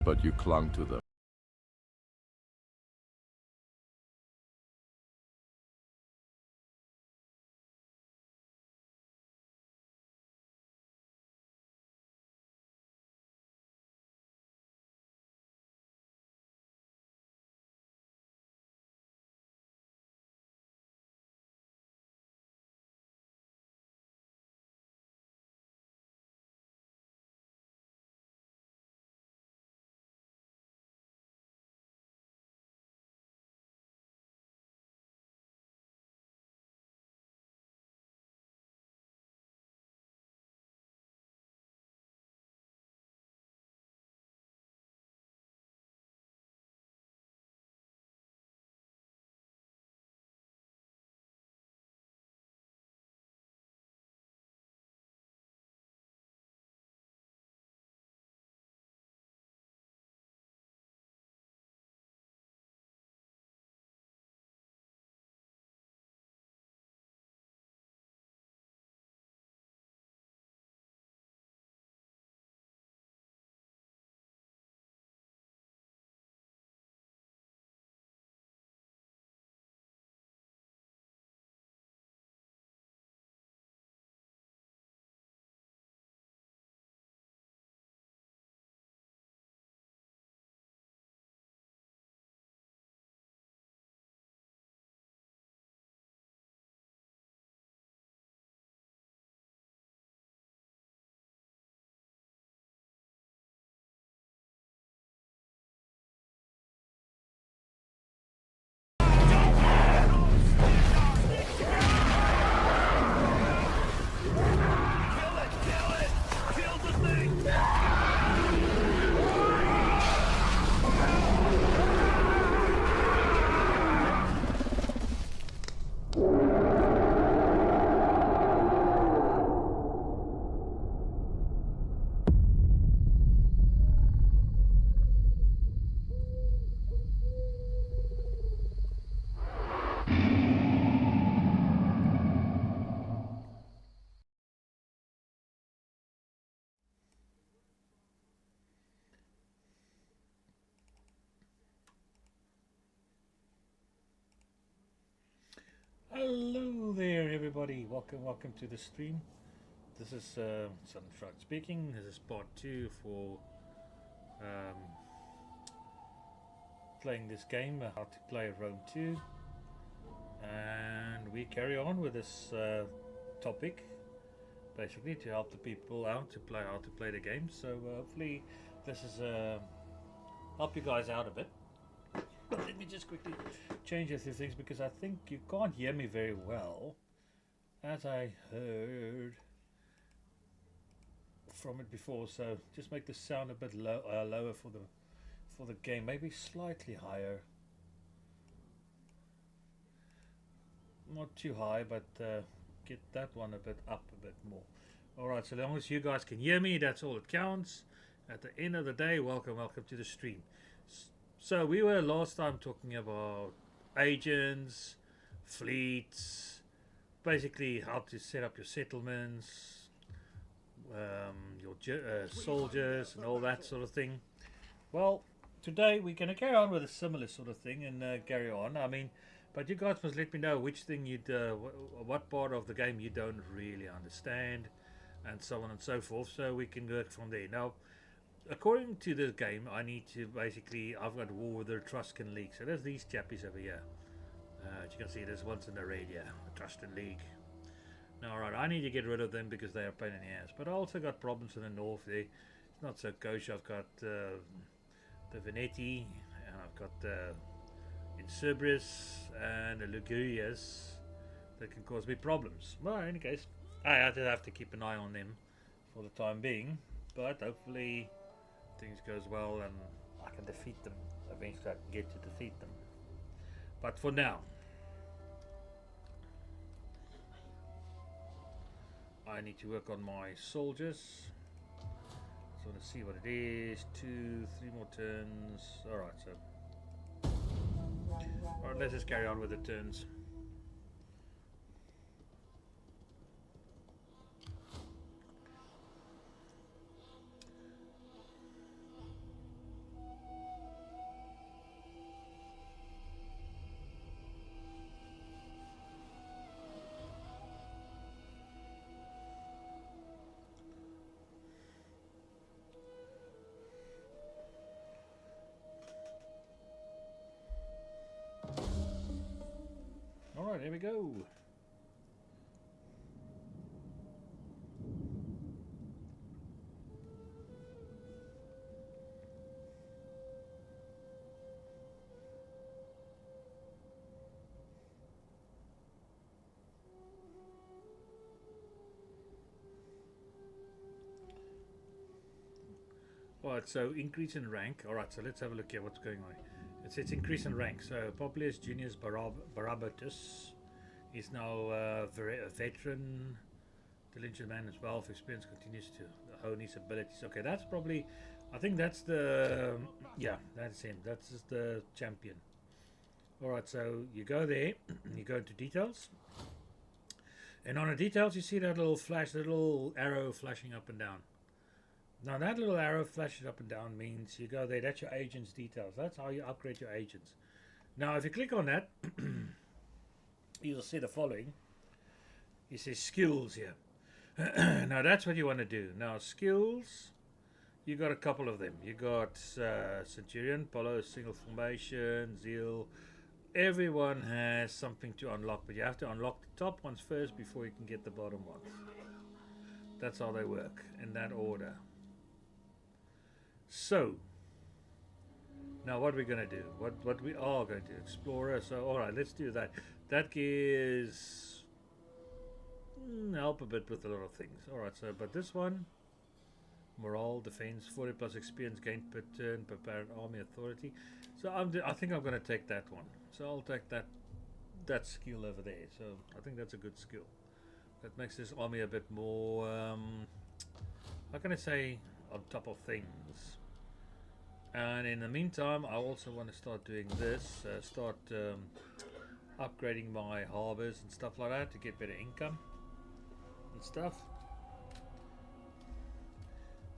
but you clung to them. Hello there, everybody. Welcome to the stream. This is Sunshine speaking. This is part two for um, playing this game, how to play Rome 2, and we carry on with this topic, basically to help the people out to play how to play the game. So hopefully this is help you guys out a bit. But let me just quickly change a few things because I think you can't hear me very well, as I heard from it before. So just make the sound a bit lower for the game, maybe slightly higher, not too high, but get that one a bit up a bit more. All right, so long as you guys can hear me, that's all that counts. At the end of the day, welcome to the stream. So we were last time talking about agents, fleets, basically how to set up your settlements, your soldiers and all that sort of thing. Well, today we're going to carry on with a similar sort of thing and carry on. I mean, but you guys must let me know which thing what part of the game you don't really understand, and so on and so forth, so we can work from there. Now, according to this game, I need to basically, I've got war with the Etruscan League. So there's these chappies over here. As you can see, there's one's in the red here, Etruscan League. Now, alright, I need to get rid of them because they are a pain in the ass. But I also got problems in the north there. It's not so kosher. I've got the Veneti, and I've got the Insubrius and the Ligurias that can cause me problems. Well, in any case, I have to keep an eye on them for the time being. But hopefully things goes well and I can defeat them. Eventually I can get to defeat them. But for now, I need to work on my soldiers. So let's see what it is. 2, 3 more turns. Alright, so alright, let's just carry on with the turns. Alright, here we go. Alright, so increase in rank. Alright, so let's have a look here what's going on. It says increase in rank. So Publius Junius Barabatus is now a veteran. Diligent man as well. Experience continues to hone his abilities. Okay, that's probably, I think that's the, yeah, that's him. That's just the champion. Alright, so you go there, you go into details. And on the details, you see that little flash, that little arrow flashing up and down. Now that little arrow flashes up and down means you go there, that's your agent's details. That's how you upgrade your agents. Now if you click on that, you'll see the following. You see skills here. Now that's what you want to do. Now skills, you got a couple of them. You got Centurion, Polo, Single Formation, Zeal. Everyone has something to unlock, but you have to unlock the top ones first before you can get the bottom ones. That's how they work, in that order. So, now what we're going to do, what we are going to do, Explorer. So, alright, let's do that. That gives help a bit with a lot of things. Alright, so, but this one, Morale, Defense, 40 plus experience gained per turn, prepared army authority. So, I think I'm going to take that one. So, I'll take that skill over there. So, I think that's a good skill. That makes this army a bit more, how can I say, on top of things. And in the meantime, I also want to start doing this, upgrading my harbors and stuff like that to get better income and stuff.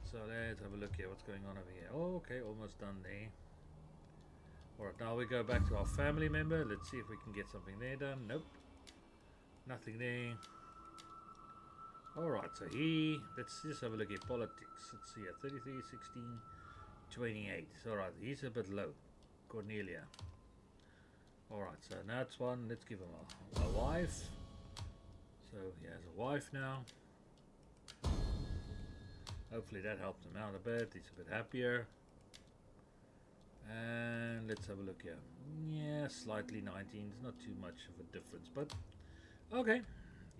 So let's have a look here, what's going on over here. Oh, okay, almost done there. Alright, now we go back to our family member. Let's see if we can get something there done. Nope, nothing there. Alright, so let's just have a look at politics. Let's see here, 33, 16, 28. Alright, he's a bit low. Cornelia. Alright, so that's one. Let's give him a wife. So he has a wife now. Hopefully that helped him out a bit. He's a bit happier. And let's have a look here. Yeah, slightly 19. It's not too much of a difference, but okay.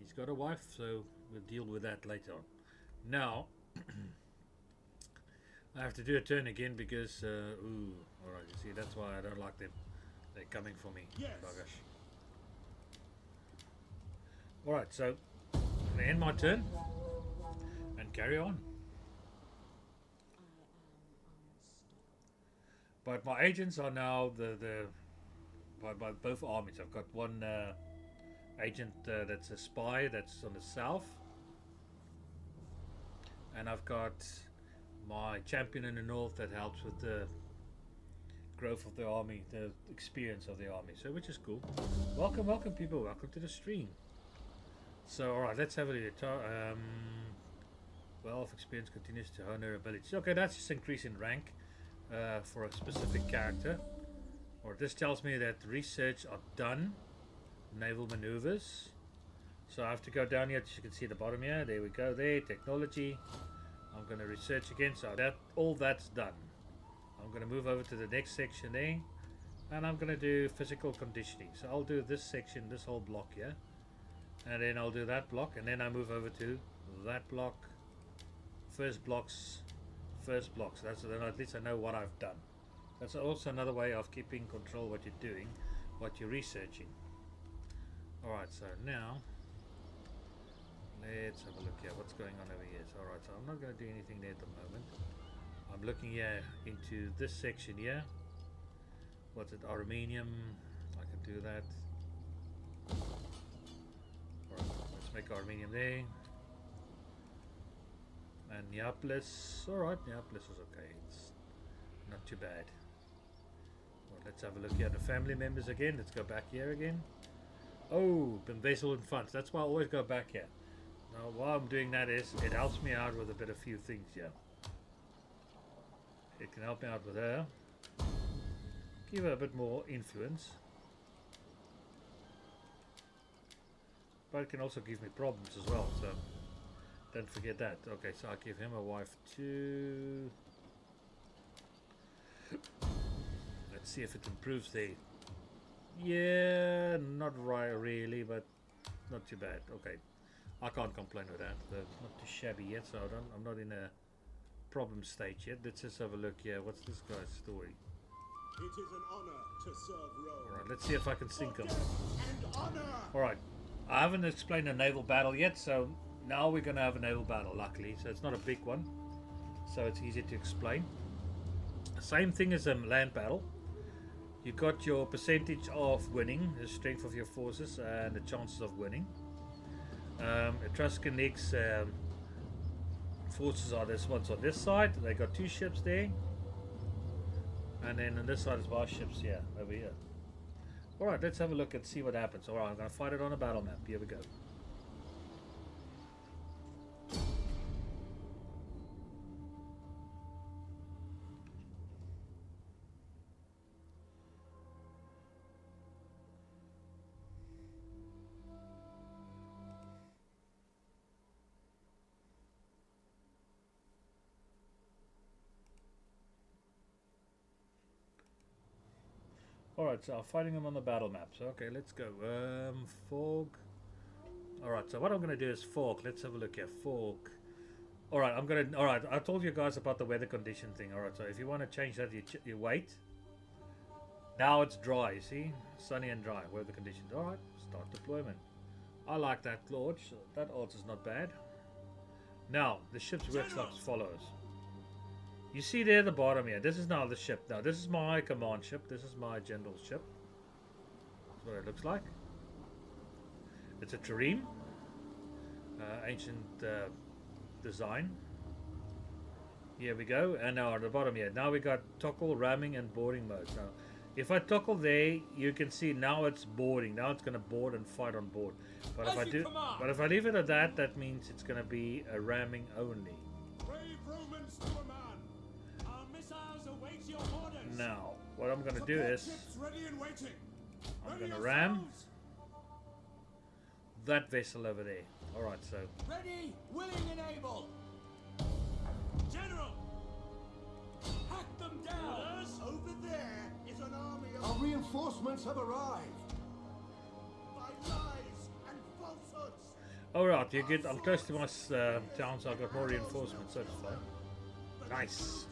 He's got a wife, so we'll deal with that later on. Now, I have to do a turn again because, ooh, alright, you see, that's why I don't like them. They're coming for me. Yes. Alright, so I'm going to end my turn and carry on. But my agents are now by both armies. I've got one agent that's a spy that's on the south, and I've got my champion in the north that helps with the growth of the army, the experience of the army, so which is cool. Welcome people, welcome to the stream. So alright, let's have a look. Wealth experience continues to hone their abilities. Okay, that's just increase in rank for a specific character. Or this tells me that research are done. Naval maneuvers. So I have to go down here, as you can see at the bottom here. There we go. There, technology. I'm going to research again. So all that's done. I'm going to move over to the next section there, and I'm going to do physical conditioning. So I'll do this section, this whole block here, and then I'll do that block, and then I move over to that block. First blocks. That's then at least I know what I've done. That's also another way of keeping control what you're doing, what you're researching. Alright, so now let's have a look here. What's going on over here? So, alright, so I'm not going to do anything there at the moment. I'm looking here into this section here. What's it? Armenium. I can do that. Alright, let's make Armenium there. And Neapolis. Alright, Neapolis is okay. It's not too bad. Well, let's have a look here at the family members again. Let's go back here again. Oh, embezzlement funds. That's why I always go back here. Now, while I'm doing that is, it helps me out with a few things here. It can help me out with her. Give her a bit more influence. But it can also give me problems as well, so don't forget that. Okay, so I'll give him a wife too. Let's see if it improves there. Yeah, not right really, but not too bad. Okay, I can't complain with that. Not too shabby yet, so I'm not in a problem stage yet. Let's just have a look here. What's this guy's story? It is an honor to serve Rome. Alright, let's see if I can sink him. And honor. Alright, I haven't explained a naval battle yet, so now we're going to have a naval battle, luckily. So it's not a big one, so it's easy to explain. Same thing as a land battle. You got your percentage of winning, the strength of your forces, and the chances of winning. Etruscan's forces are this one's on this side. They got 2 ships there. And then on this side is our ships, yeah, over here. Alright, let's have a look and see what happens. Alright, I'm going to fight it on a battle map. Here we go. Alright, so I'm fighting them on the battle map. So, okay, let's go. Fog. Alright, so what I'm going to do is fog. Let's have a look here. Fog. Alright, Alright, I told you guys about the weather condition thing. Alright, so if you want to change that, you wait. Now it's dry, see? Sunny and dry. Weather conditions. Alright, start deployment. I like that, Lord. So that odds is not bad. Now, the ships works like as follows. You see there at the bottom here, this is now the ship. Now this is my command ship, this is my general ship. That's what it looks like. It's a trireme. Ancient design. Here we go, and now at the bottom here, now we got toggle, ramming and boarding mode. Now if I toggle there, you can see now it's boarding. Now it's going to board and fight on board. But if I leave it at that, that means it's going to be a ramming only. Brave Romans to a man. Now, what I'm going to do is I'm going to ram that vessel over there. Alright, so ready, willing and able. General, hack them down. Over there is an army of... Our reinforcements have arrived. By lies and falsehoods. Alright, you get. I'm close to my town, so I've got more reinforcements. That's fine. Nice.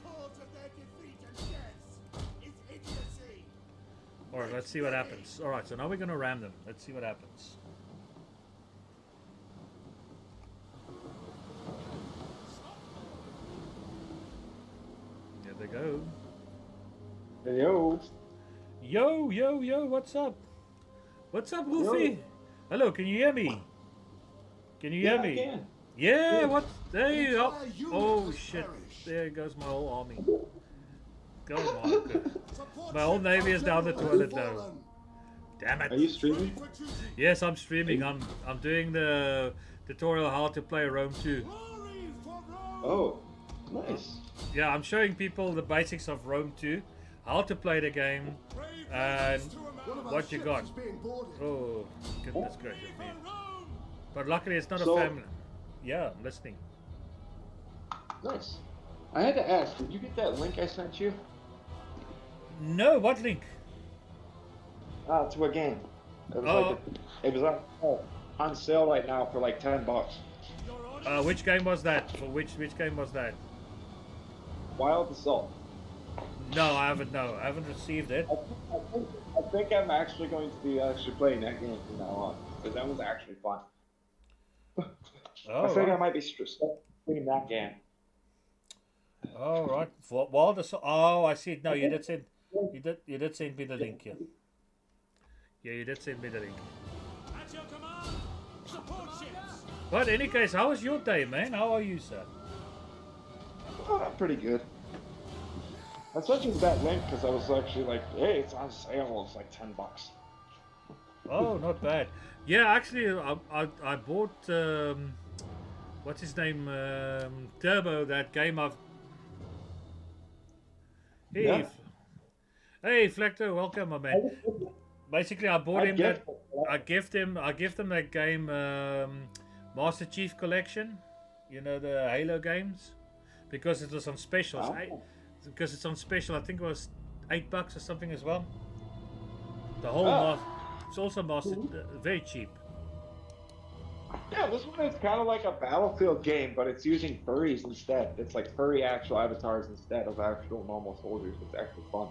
Alright, let's see what happens. Alright, so now we're going to ram them. Let's see what happens. There they go. Yo. Yo, what's up? What's up, Wolfie? Hello, can you hear me? Can you hear me? I can. Yeah, what? There you go. Oh, shit. There goes my whole army. Go on. My whole navy is down the toilet now. Damn it. Are you streaming? Yes, I'm streaming. I'm doing the tutorial how to play Rome 2. Oh, nice. Yeah, I'm showing people the basics of Rome 2, how to play the game, and what you got. Oh, goodness gracious me. But luckily it's not a family. Yeah, I'm listening. Nice. I had to ask, did you get that link I sent you? No, what link? To a game. It was, it was on sale right now for like $10. Which game was that? For which game was that? Wild Assault. No, I haven't. No, I haven't received it. I think I'm actually going to be playing that game from now on because that was actually fun. I think I might be playing that game. All right. Wild Assault. Oh, I see it. No, you did send. You did send me the link. Yeah. Yeah, you did send me the link. At your command, support ships. But in any case, how was your day, man? How are you, sir? Oh, I'm pretty good. I sent you that link because I was actually like, hey, it's on sale. It's like $10. Oh, not bad. Yeah, actually, I bought what's his name, Turbo. That game of. Hey, yeah. Hey, Flector, welcome, my man. basically, I bought I him gift that. it. I give them that game, Master Chief Collection. You know, the Halo games, because it was on specials. Oh. Because it's on special, I think it was $8 or something as well. The whole Oh. it's also mastered very cheap. Yeah, this one is kind of like a Battlefield game, but it's using furries instead. It's like furry actual avatars instead of actual normal soldiers. It's actually fun.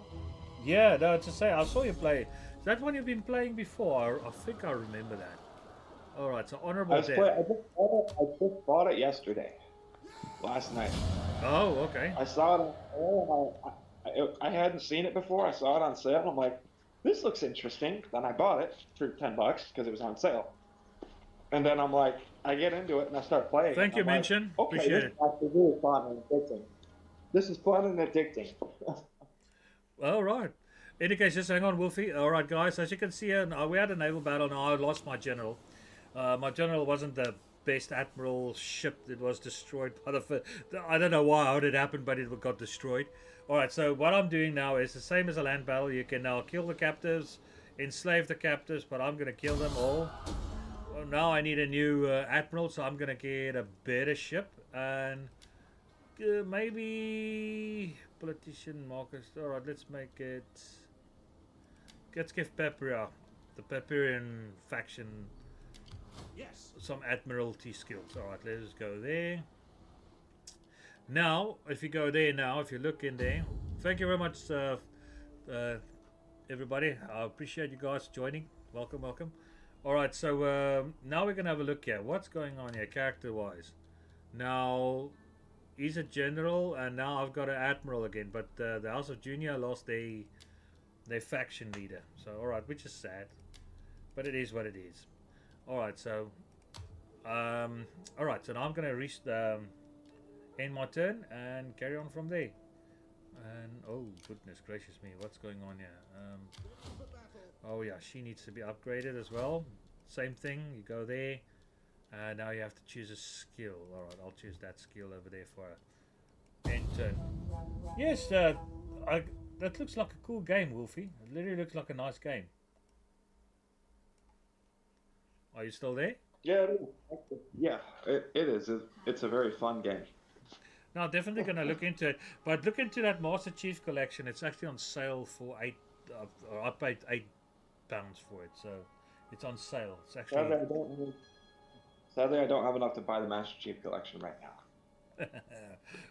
Yeah, no, to say, I saw you play. Is that one you've been playing before? I think I remember that. All right, so honorable death. I just bought it yesterday, last night. Oh, okay. I saw it on sale. I hadn't seen it before. I saw it on sale. I'm like, this looks interesting. Then I bought it for $10 because it was on sale. And then I'm like, I get into it and I start playing. Thank you, I'm like, Mention. okay, Appreciate this it. is actually really fun and addicting. This is fun and addicting. All right. In any case, just hang on, Wolfie. All right, guys. As you can see, we had a naval battle. Now I lost my general. My general wasn't the best admiral ship. It was destroyed by the. I don't know why, how it happened, but it got destroyed. All right. So what I'm doing now is the same as a land battle. You can now kill the captives, enslave the captives, but I'm gonna kill them all. Well, now I need a new admiral, so I'm gonna get a better ship and maybe politician Marcus. All right, let's make it. Let's give Papyria, the Papyrian faction, Yes. some admiralty skills. All right, let's go there. Now, if you go there now, if you look in there, thank you very much, everybody. I appreciate you guys joining. Welcome, welcome. All right, so now we're gonna have a look here. What's going on here, character-wise? Now, he's a general, and now I've got an admiral again. But the House of Junior lost their faction leader. So, all right, which is sad, but it is what it is. All right, so, all right, so now I'm gonna end my turn and carry on from there. And oh goodness gracious me, what's going on here? Oh yeah, she needs to be upgraded as well. Same thing, you go there, and now you have to choose a skill. All right, I'll choose that skill over there for end turn. Yes, that looks like a cool game, Wolfie. It literally looks like a nice game. Are you still there? Yeah, it is. Yeah, it is. It's a very fun game. No, definitely gonna look into it. But look into that Master Chief collection. It's actually on sale for I paid £8 for it, so it's on sale. It's actually. Sadly, I don't have enough to buy the Master Chief collection right now.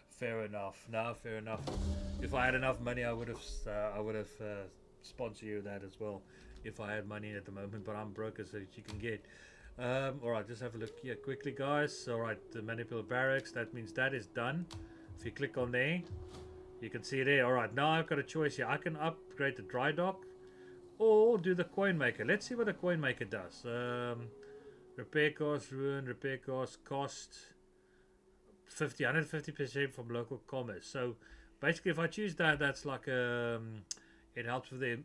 Fair enough. No, fair enough. If I had enough money, I would have sponsored you that as well. If I had money at the moment, but I'm broke as you can get. All right, just have a look here quickly, guys. All right, the manipulator barracks. That means that is done. If you click on there, you can see there. All right, now I've got a choice here. I can upgrade the dry dock, or do the coin maker. Let's see what the coin maker does. Repair cost, ruin, repair cost 150% from local commerce. So basically, if I choose that, that's like it helps with the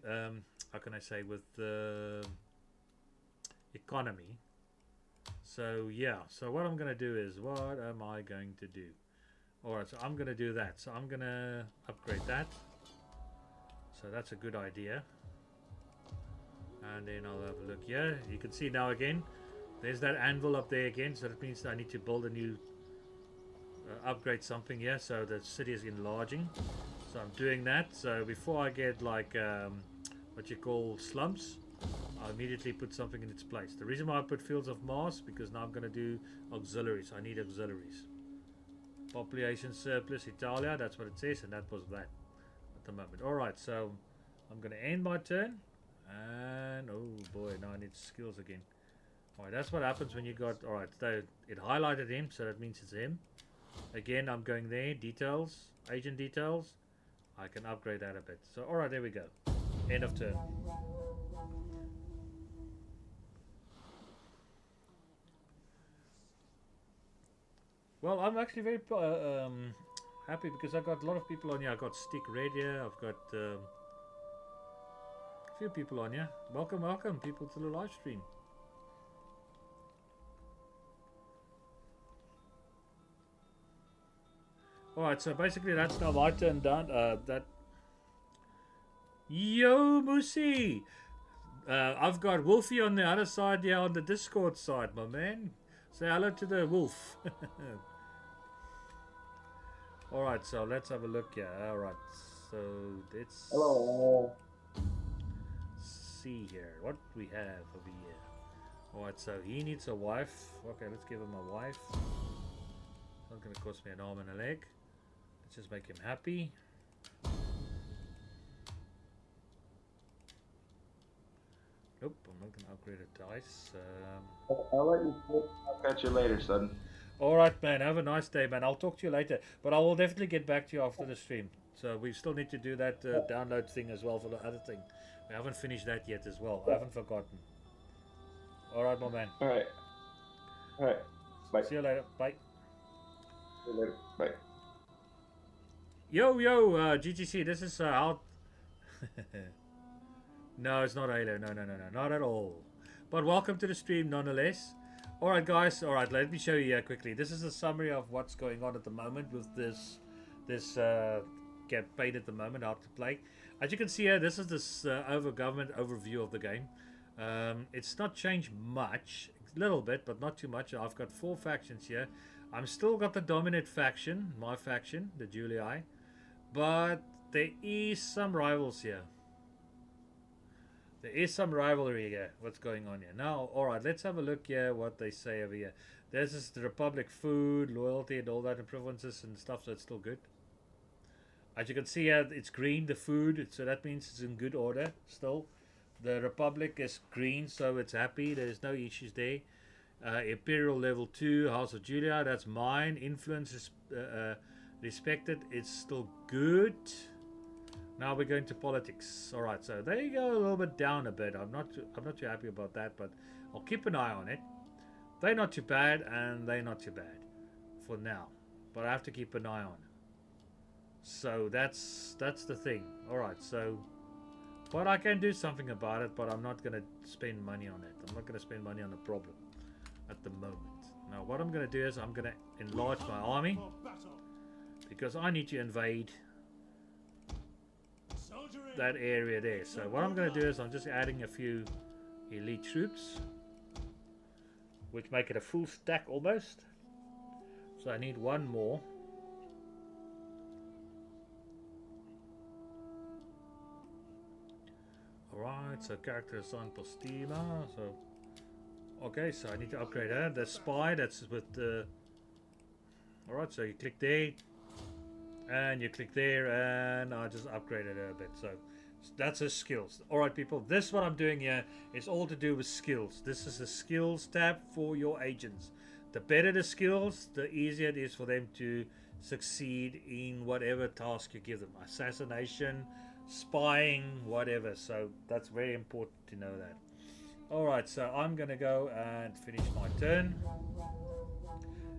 how can I say, with the economy. So yeah, so what I'm gonna do is, what am I going to do? Alright, so I'm gonna do that. So I'm gonna upgrade that. So that's a good idea. And then I'll have a look here. You can see now again, there's that anvil up there again. So that means I need to build a new upgrade something here. So the city is enlarging. So I'm doing that. So before I get like what you call slumps, I immediately put something in its place. The reason why I put Fields of Mars, because now I'm going to do auxiliaries. I need auxiliaries. Population surplus Italia, that's what it says, and that was that at the moment. Alright, so I'm going to end my turn. And oh boy, now I need skills again. Alright, that's what happens when you got. Alright, so it highlighted him, so that means it's him. Again, I'm going there, details, agent details. I can upgrade that a bit. So alright, there we go. End of turn. Well, I'm actually very happy because I got a lot of people on here. I got Stick Red here. I've got a few people on here. Welcome, welcome, people to the live stream. Alright, so basically that's now my turn done. Yo, Musi! I've got Wolfie on the other side here on the Discord side, my man. Say hello to the wolf. Alright, so let's have a look here. Alright, so let's Hello. see here. What we have over here. Alright, so he needs a wife. Okay, let's give him a wife. Not going to cost me an arm and a leg. Let's just make him happy. Nope, I'm not going to upgrade a dice. I'll let you. I'll catch you later, son. Alright, man. Have a nice day, man. I'll talk to you later. But I will definitely get back to you after the stream. So we still need to do that download thing as well for the other thing. We haven't finished that yet as well. I haven't forgotten. Alright, my man. Alright. Alright. Bye. See you later. Bye. See you later. Bye. Yo, GGC. This is how... No, it's not Halo. No. Not at all. But welcome to the stream nonetheless. Alright, guys. Alright, let me show you here quickly. This is a summary of what's going on at the moment with this campaign at the moment, how to play. As you can see here, this is this government overview of the game. It's not changed much. A little bit, but not too much. I've got 4 factions here. I'm still got the dominant faction, my faction, the Julii. But there is some rivals here. There is some rivalry here. What's going on here? Now, alright, let's have a look here what they say over here. This is the Republic food, loyalty and all that, and preferences and stuff, so it's still good. As you can see here, it's green, the food, so that means it's in good order still. The Republic is green, so it's happy. There's no issues there. Imperial level 2, House of Julia, that's mine. Influence is respected. It's still good. Now we're going to politics. Alright, so there you go, a little bit down a bit. I'm not too happy about that, but I'll keep an eye on it. They're not too bad, and they're not too bad for now. But I have to keep an eye on it. So that's the thing. Alright, so but I can do something about it, but I'm not gonna spend money on it. I'm not gonna spend money on the problem at the moment. Now what I'm gonna do is I'm gonna enlarge my army because I need to invade that area there. So what I'm gonna do is I'm just adding a few elite troops, which make it a full stack almost. So I need one more. Alright, so character assigned Postima. So okay, so I need to upgrade her. The spy, that's with the... Alright, so you click there and you click there, and I just upgraded her a bit. So that's her skills. Alright people, this what I'm doing here is all to do with skills. This is the skills tab for your agents. The better the skills, the easier it is for them to succeed in whatever task you give them. Assassination, spying, whatever. So that's very important to know that. Alright, so I'm gonna go and finish my turn.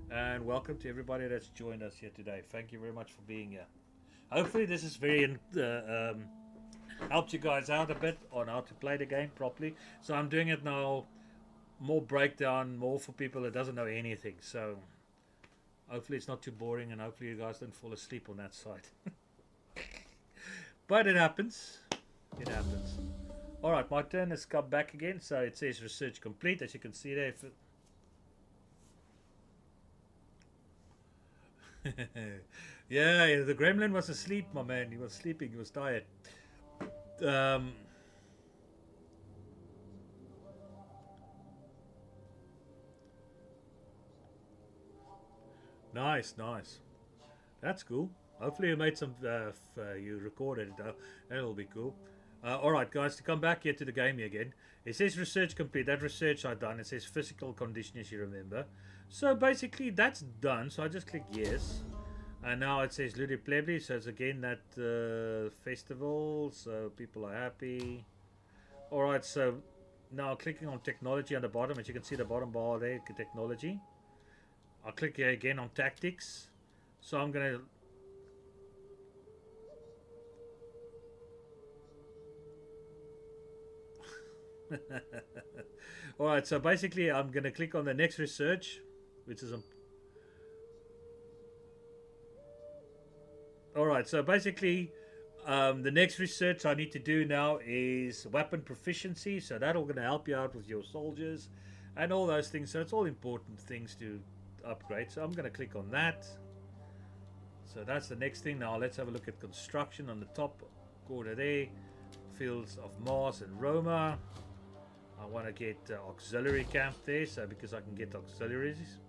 And welcome to everybody that's joined us here today. Thank you very much for being here. Hopefully this is very helped you guys out a bit on how to play the game properly. So I'm doing it now more breakdown, more for people that doesn't know anything. So hopefully it's not too boring, and hopefully you guys don't fall asleep on that side. But it happens. It happens. Alright, my turn has come back again. So it says research complete, as you can see there. Yeah, the gremlin was asleep, my man. He was sleeping, he was tired. Nice. That's cool. Hopefully you made some, you recorded it. That'll be cool. Alright guys, to come back here to the game again. It says research complete. That research I've done. It says physical condition, as you remember. So basically that's done. So I just click yes. And now it says Ludi Plebly. So it's again that festival. So people are happy. Alright, so now clicking on technology on the bottom. As you can see the bottom bar there, technology. I'll click here again on tactics. So I'm going to... Alright, so basically I'm going to click on the next research, which is... Alright, so basically the next research I need to do now is weapon proficiency. So that'll going to help you out with your soldiers and all those things. So it's all important things to upgrade. So I'm going to click on that. So that's the next thing. Now let's have a look at construction on the top corner there. Fields of Mars and Roma. I want to get auxiliary camp there, so because I can get auxiliaries.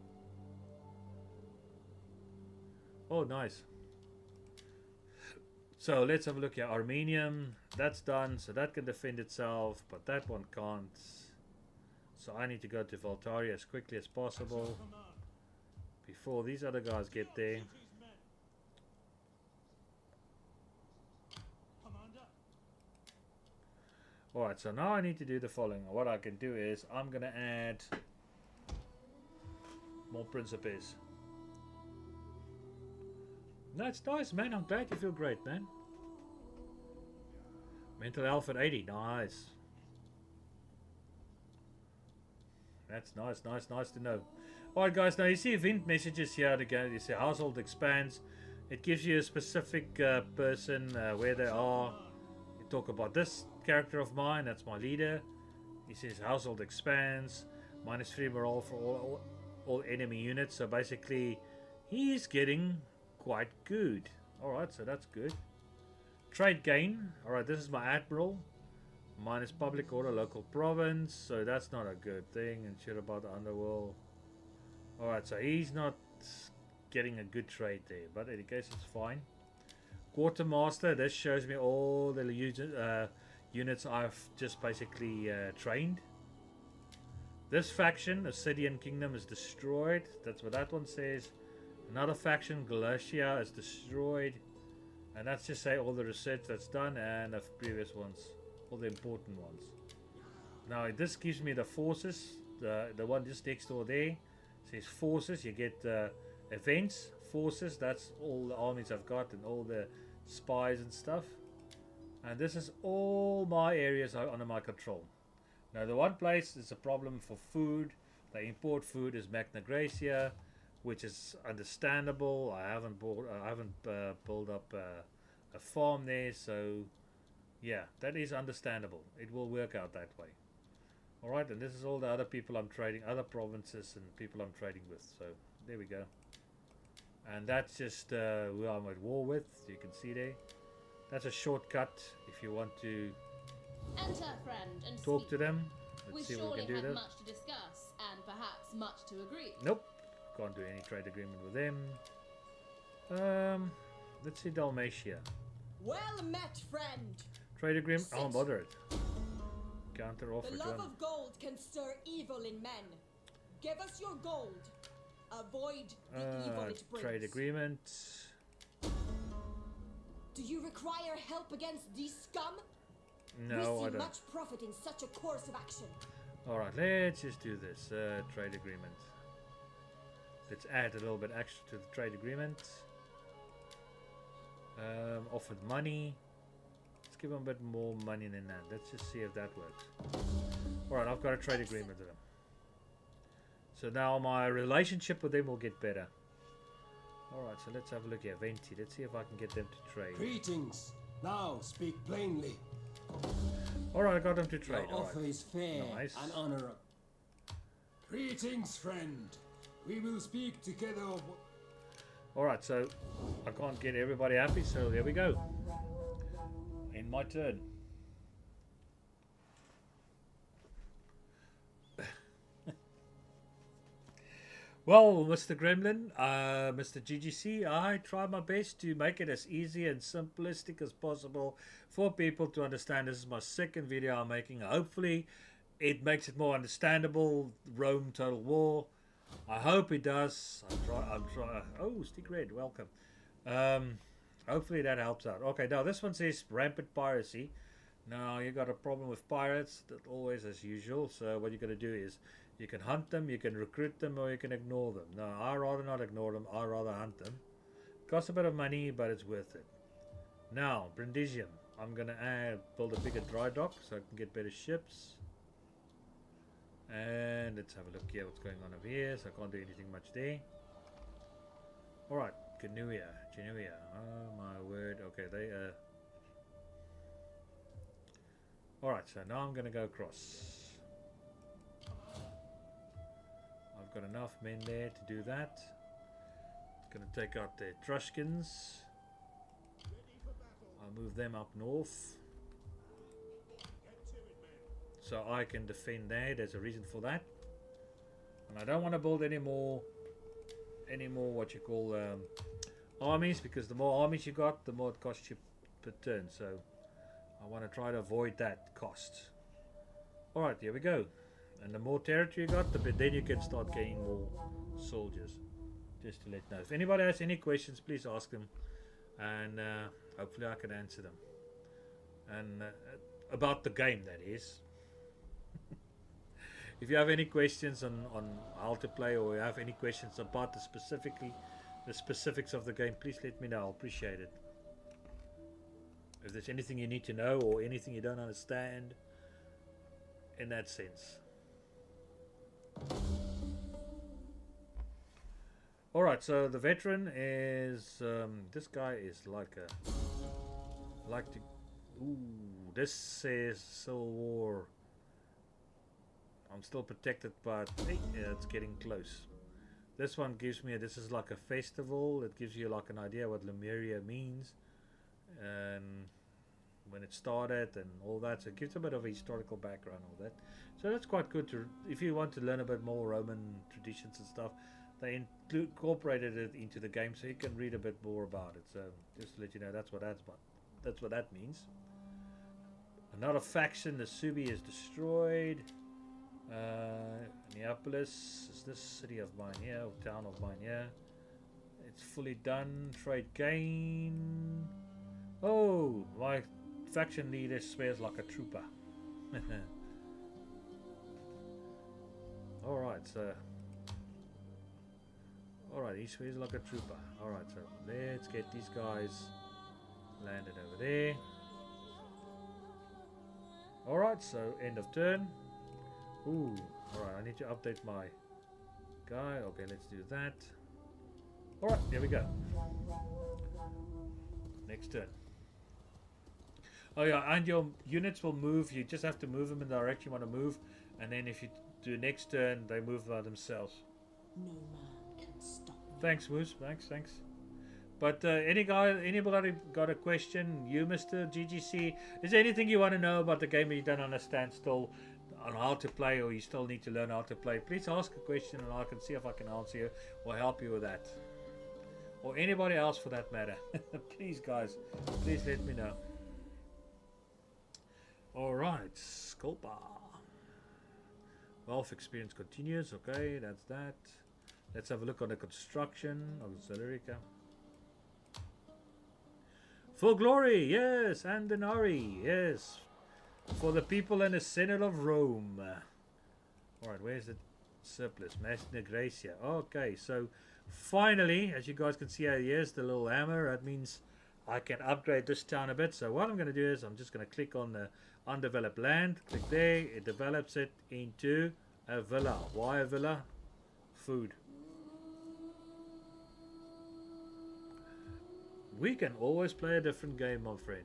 Oh, nice. So let's have a look here. Armenium, that's done, so that can defend itself, but that one can't. So I need to go to Valtaria as quickly as possible before these other guys get there. Alright, so now I need to do the following. What I can do is I'm going to add more Principes. That's nice, man. I'm glad you feel great, man. Mental health at 80. Nice. That's nice, nice to know. Alright, guys. Now you see event messages here to go. You see household expands. It gives you a specific person, where they are. You talk about this character of mine. That's my leader. He says household expands. -3 morale for all enemy units. So basically, he's getting quite good. Alright, so that's good. Trade gain. Alright, this is my admiral. Minus public order, local province. So that's not a good thing. And shit about the underworld. Alright, so he's not getting a good trade there. But in any case, it's fine. Quartermaster. This shows me all the units I've just basically trained. This faction, Assyrian Kingdom, is destroyed. That's what that one says. Another faction, Galatia, is destroyed. And that's just say all the research that's done and the previous ones. All the important ones. Now this gives me the forces. The one just next door there says forces. You get events, forces. That's all the armies I've got and all the spies and stuff. And this is all my areas are under my control. Now the one place is a problem for food. They import food is Magna Graecia, which is understandable. I haven't built up a farm there, so yeah, that is understandable. It will work out that way. All right, and this is all the other people I'm trading, other provinces and people I'm trading with. So there we go. And that's just who I'm at war with. You can see there. That's a shortcut if you want to Enter, friend, and talk speak. to them. We Let's see what we surely can do have there. much to discuss, and perhaps much to agree. Nope, can't do any trade agreement with them. Let's see Dalmatia. Well met, friend. Trade agreement. Sit. Oh, bother it. Counter offer. The love of gold can stir evil in men. Give us your gold. Avoid the evil it brings. Trade agreement. Do you require help against these scum? No, we I see don't. much profit in such a course of action. Alright, let's just do this. Trade agreement. Let's add a little bit extra to the trade agreement. Offered money. Let's give them a bit more money than that. Let's just see if that works. Alright, I've got a trade agreement with them. So now my relationship with them will get better. Alright, so let's have a look here. Venti. Let's see if I can get them to trade. Greetings. Now speak plainly. Alright, I got them to trade. Your offer Alright. is fair Nice. and honorable. Greetings, friend. We will speak together. Alright, so I can't get everybody happy, so there we go. In my turn. Well, Mr. Gremlin, Mr. GGC, I try my best to make it as easy and simplistic as possible for people to understand. This is my second video I'm making. Hopefully, it makes it more understandable. Rome Total War. I hope it does. I'm trying. Oh, Stick Red, welcome. Hopefully that helps out. Okay, now this one says rampant piracy. Now you got a problem with pirates, that always as usual. So what you're going to do is you can hunt them, you can recruit them, or you can ignore them. No, I rather not ignore them. I rather hunt them. Costs a bit of money, but it's worth it. Now Brindisium. I'm going to build a bigger dry dock so I can get better ships. And let's have a look here what's going on over here. So I can't do anything much there. Alright, Genuia. Oh my word. Okay, Alright, so now I'm going to go across. I've got enough men there to do that. Going to take out their Trushkins. I'll move them up north. So I can defend there. There's a reason for that. And I don't want to build any more what you call armies, because the more armies you got, the more it costs you per turn. So I want to try to avoid that cost. Alright, here we go. And the more territory you got, the bit then you can start gaining more soldiers. Just to let you know. If anybody has any questions, please ask them, and hopefully I can answer them. And about the game, that is. If you have any questions on how to play, or you have any questions about the specifics of the game, please let me know. I'll appreciate it. If there's anything you need to know or anything you don't understand in that sense. Alright, so the veteran is this guy is this says Civil War. I'm still protected, but hey, yeah, it's getting close. This one gives me this is like a festival. It gives you like an idea what Lemuria means and when it started and all that. So it gives a bit of a historical background, all that. So that's quite good to, if you want to learn a bit more Roman traditions and stuff. They incorporated it into the game, so you can read a bit more about it. So just to let you know, that's what that means. Another faction, the Subi, is destroyed. Neapolis is this city of mine here, or town of mine here. It's fully done. Trade gain. Oh, my faction leader swears like a trooper. Alright, so. Alright, he swears like a trooper. Alright, so let's get these guys landed over there. Alright, so end of turn. Ooh, alright, I need to update my guy. Okay, let's do that. Alright, there we go. Next turn. Oh yeah, and your units will move. You just have to move them in the direction you want to move. And then if you do next turn, they move by themselves. No man can stop me. Thanks, Moose. Thanks. But anybody got a question? You, Mr. GGC, is there anything you want to know about the game that you don't understand still, on how to play, or you still need to learn how to play? Please ask a question, and I can see if I can answer you or help you with that, or anybody else for that matter. Please, guys, please let me know. All right, Sculpa. Wealth experience continues. Okay, that's that. Let's have a look on the construction. Auxiliary camp. For glory, yes, and denari, yes. For the people in the Senate of Rome. Alright, where's the surplus? Magna Gracia. Okay, so finally, as you guys can see out here's the little hammer. That means I can upgrade this town a bit. So what I'm going to do is I'm just going to click on the undeveloped land. Click there. It develops it into a villa. Why a villa? Food. We can always play a different game, my friend.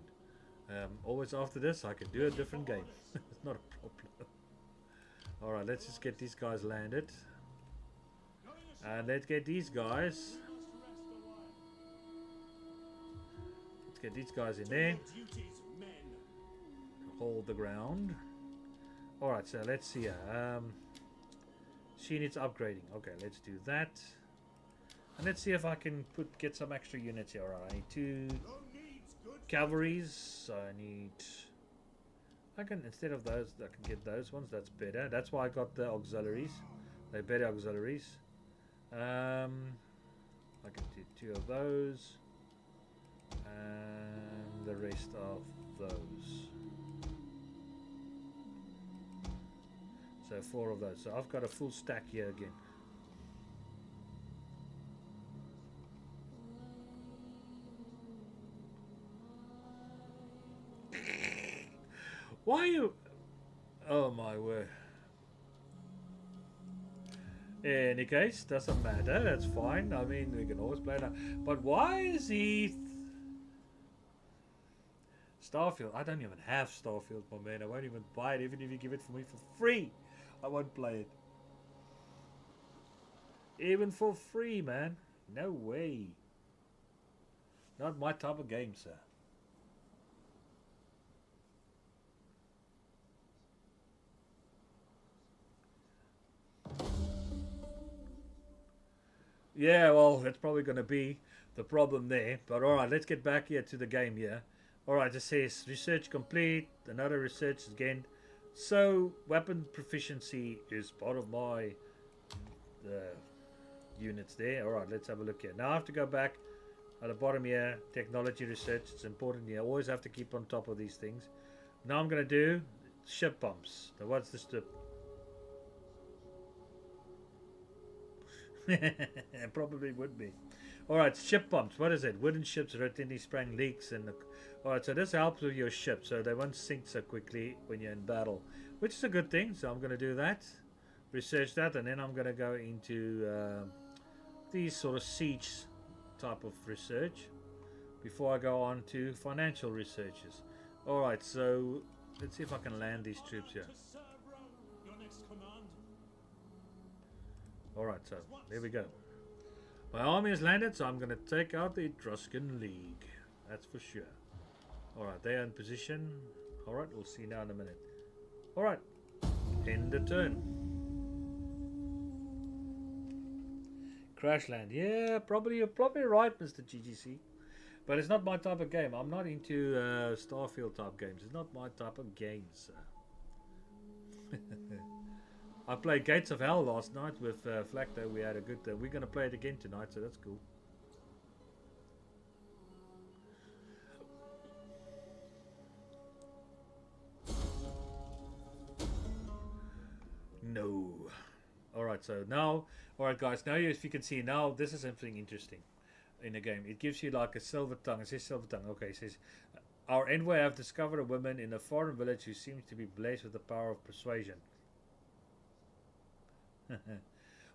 Always after this, I can do a different game. It's not a problem. Alright, let's just get these guys landed. And let's get these guys. Let's get these guys in there. Hold the ground. Alright, so let's see here. She needs upgrading. Okay, let's do that. And let's see if I can get some extra units here. Alright, I need 2 cavalries. So I can, instead of those, I can get those ones. That's better. That's why I got the auxiliaries. They're better auxiliaries. I can do 2 of those. And the rest of those. So 4 of those. So I've got a full stack here again. Why are you... Oh my word. In any case, doesn't matter. That's fine. I mean, we can always play that. But why is he... Starfield. I don't even have Starfield, my man. I won't even buy it, even if you give it for me for free. I won't play it. Even for free, man. No way. Not my type of game, sir. Yeah, well, that's probably going to be the problem there. But alright, let's get back here to the game here. Alright, it says research complete. Another research again. So, weapon proficiency is part of my units there. Alright, let's have a look here. Now I have to go back at the bottom here. Technology research. It's important here. Always have to keep on top of these things. Now I'm going to do ship pumps. Now what's the strip? Probably would be. Alright, ship pumps. What is it? Wooden ships routinely spraying leaks in the... Alright, so this helps with your ship, so they won't sink so quickly when you're in battle, which is a good thing. So I'm going to do that, research that, and then I'm going to go into these sort of siege type of research before I go on to financial researches. Alright, so let's see if I can land these troops here. Alright, so there we go. My army has landed, so I'm going to take out the Etruscan League. That's for sure. Alright, they are in position. Alright, we'll see now in a minute. Alright, end the turn. Crash land. Yeah, probably you're probably right, Mr. GGC. But it's not my type of game. I'm not into Starfield type games. It's not my type of game, sir. I played Gates of Hell last night with Flacto. We had a good... we're going to play it again tonight, so that's cool. No. Alright, so now... Alright, guys, now if you can see, now this is something interesting in the game. It gives you like a silver tongue. It says silver tongue. Okay, it says... Our envoy have discovered a woman in a foreign village who seems to be blessed with the power of persuasion.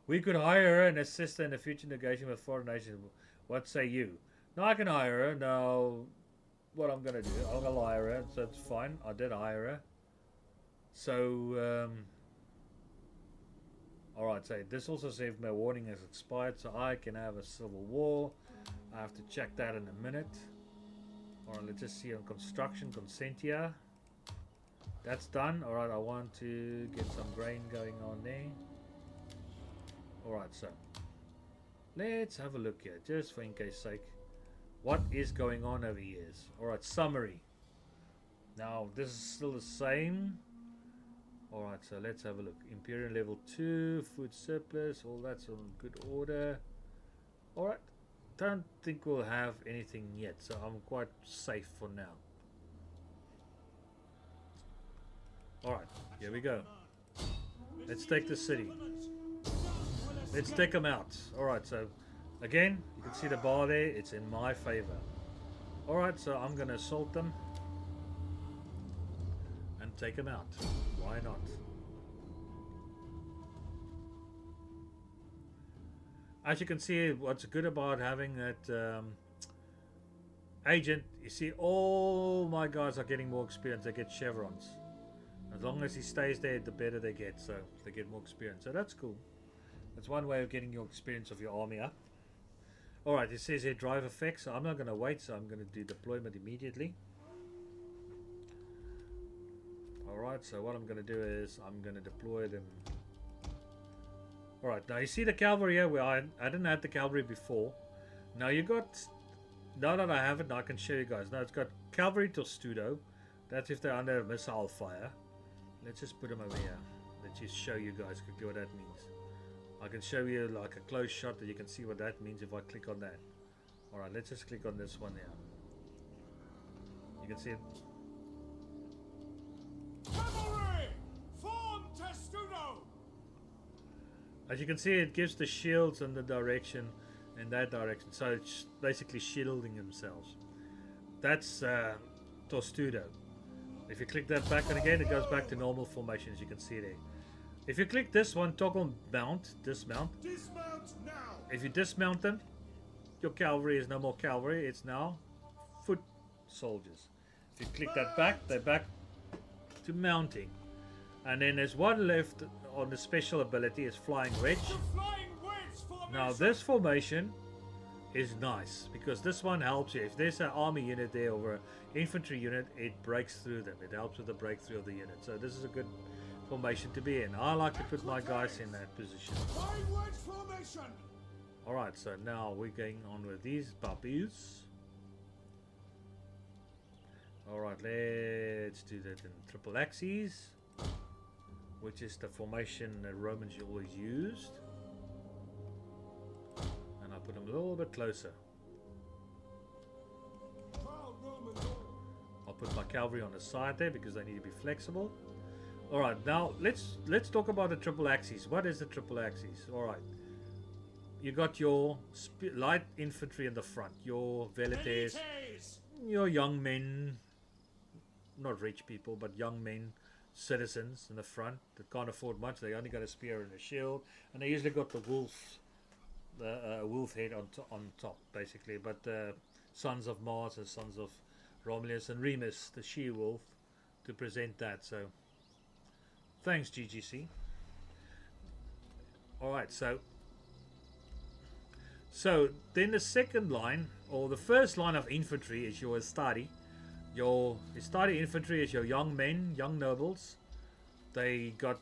We could hire her and assist her in the future negotiation with foreign nations. What say you? No, I can hire her. Now, what I'm going to do, I'm going to hire her. So it's fine. I did hire her. So, alright, so this also says my warning has expired. So I can have a civil war. I have to check that in a minute. Alright, let's just see on construction, Consentia. That's done. Alright, I want to get some grain going on there. Alright, so let's have a look here, just for in case sake. What is going on over here? Alright, summary. Now, this is still the same. Alright, so let's have a look. Imperial level 2, food surplus, all that's in good order. Alright, don't think we'll have anything yet, so I'm quite safe for now. Alright, here we go. Let's take the city. Let's take them out. Alright, so again, you can see the bar there. It's in my favor. Alright, so I'm going to assault them. And take them out. Why not? As you can see, what's good about having that agent, you see all my guys are getting more experience. They get chevrons. As long as he stays there, the better they get. So they get more experience. So that's cool. That's one way of getting your experience of your army up. Alright, it says here drive effects, so I'm not going to wait, so I'm going to do deployment immediately. Alright, so what I'm going to do is I'm going to deploy them. Alright, now you see the cavalry here, where I didn't have the cavalry before. Now you got, now that I have it, now I can show you guys. Now it's got cavalry Tostudo. That's if they're under missile fire. Let's just put them over here. Let's just show you guys quickly what that means. I can show you like a close shot that you can see what that means if I click on that. Alright, let's just click on this one here. You can see it. Cavalry! Form Testudo! As you can see, it gives the shields in the direction, in that direction. So it's basically shielding themselves. That's Tostudo. If you click that back and again, it goes back to normal formation, as you can see there. If you click this one, toggle mount, dismount. Dismount now! If you dismount them, your cavalry is no more cavalry, it's now foot soldiers. If you click that back, they're back to mounting. And then there's one left on the special ability, is Flying Wedge. The flying wedge formation. Now this formation is nice because this one helps you. If there's an army unit there or an infantry unit, it breaks through them. It helps with the breakthrough of the unit. So this is a good formation to be in. I like to put my guys in that position. Flying wedge formation. Alright, so now we're going on with these puppies. Alright, let's do that in triple axes, which is the formation the Romans always used. And I put them a little bit closer. Proud Roman lord. I'll put my cavalry on the side there because they need to be flexible. Alright, now let's talk about the triple axes. What is the triple axes? Alright. You got your light infantry in the front, your velites, Elites. your young men, not rich people, but young men, citizens in the front that can't afford much. They only got a spear and a shield, and they usually got the wolf, wolf head on top, basically. But sons of Mars and sons of Romulus and Remus, the she-wolf, to present that. So, thanks GGC. All right, so then the second line, or the first line of infantry, is your Estadi. Your Estadi infantry is your young men, young nobles. They got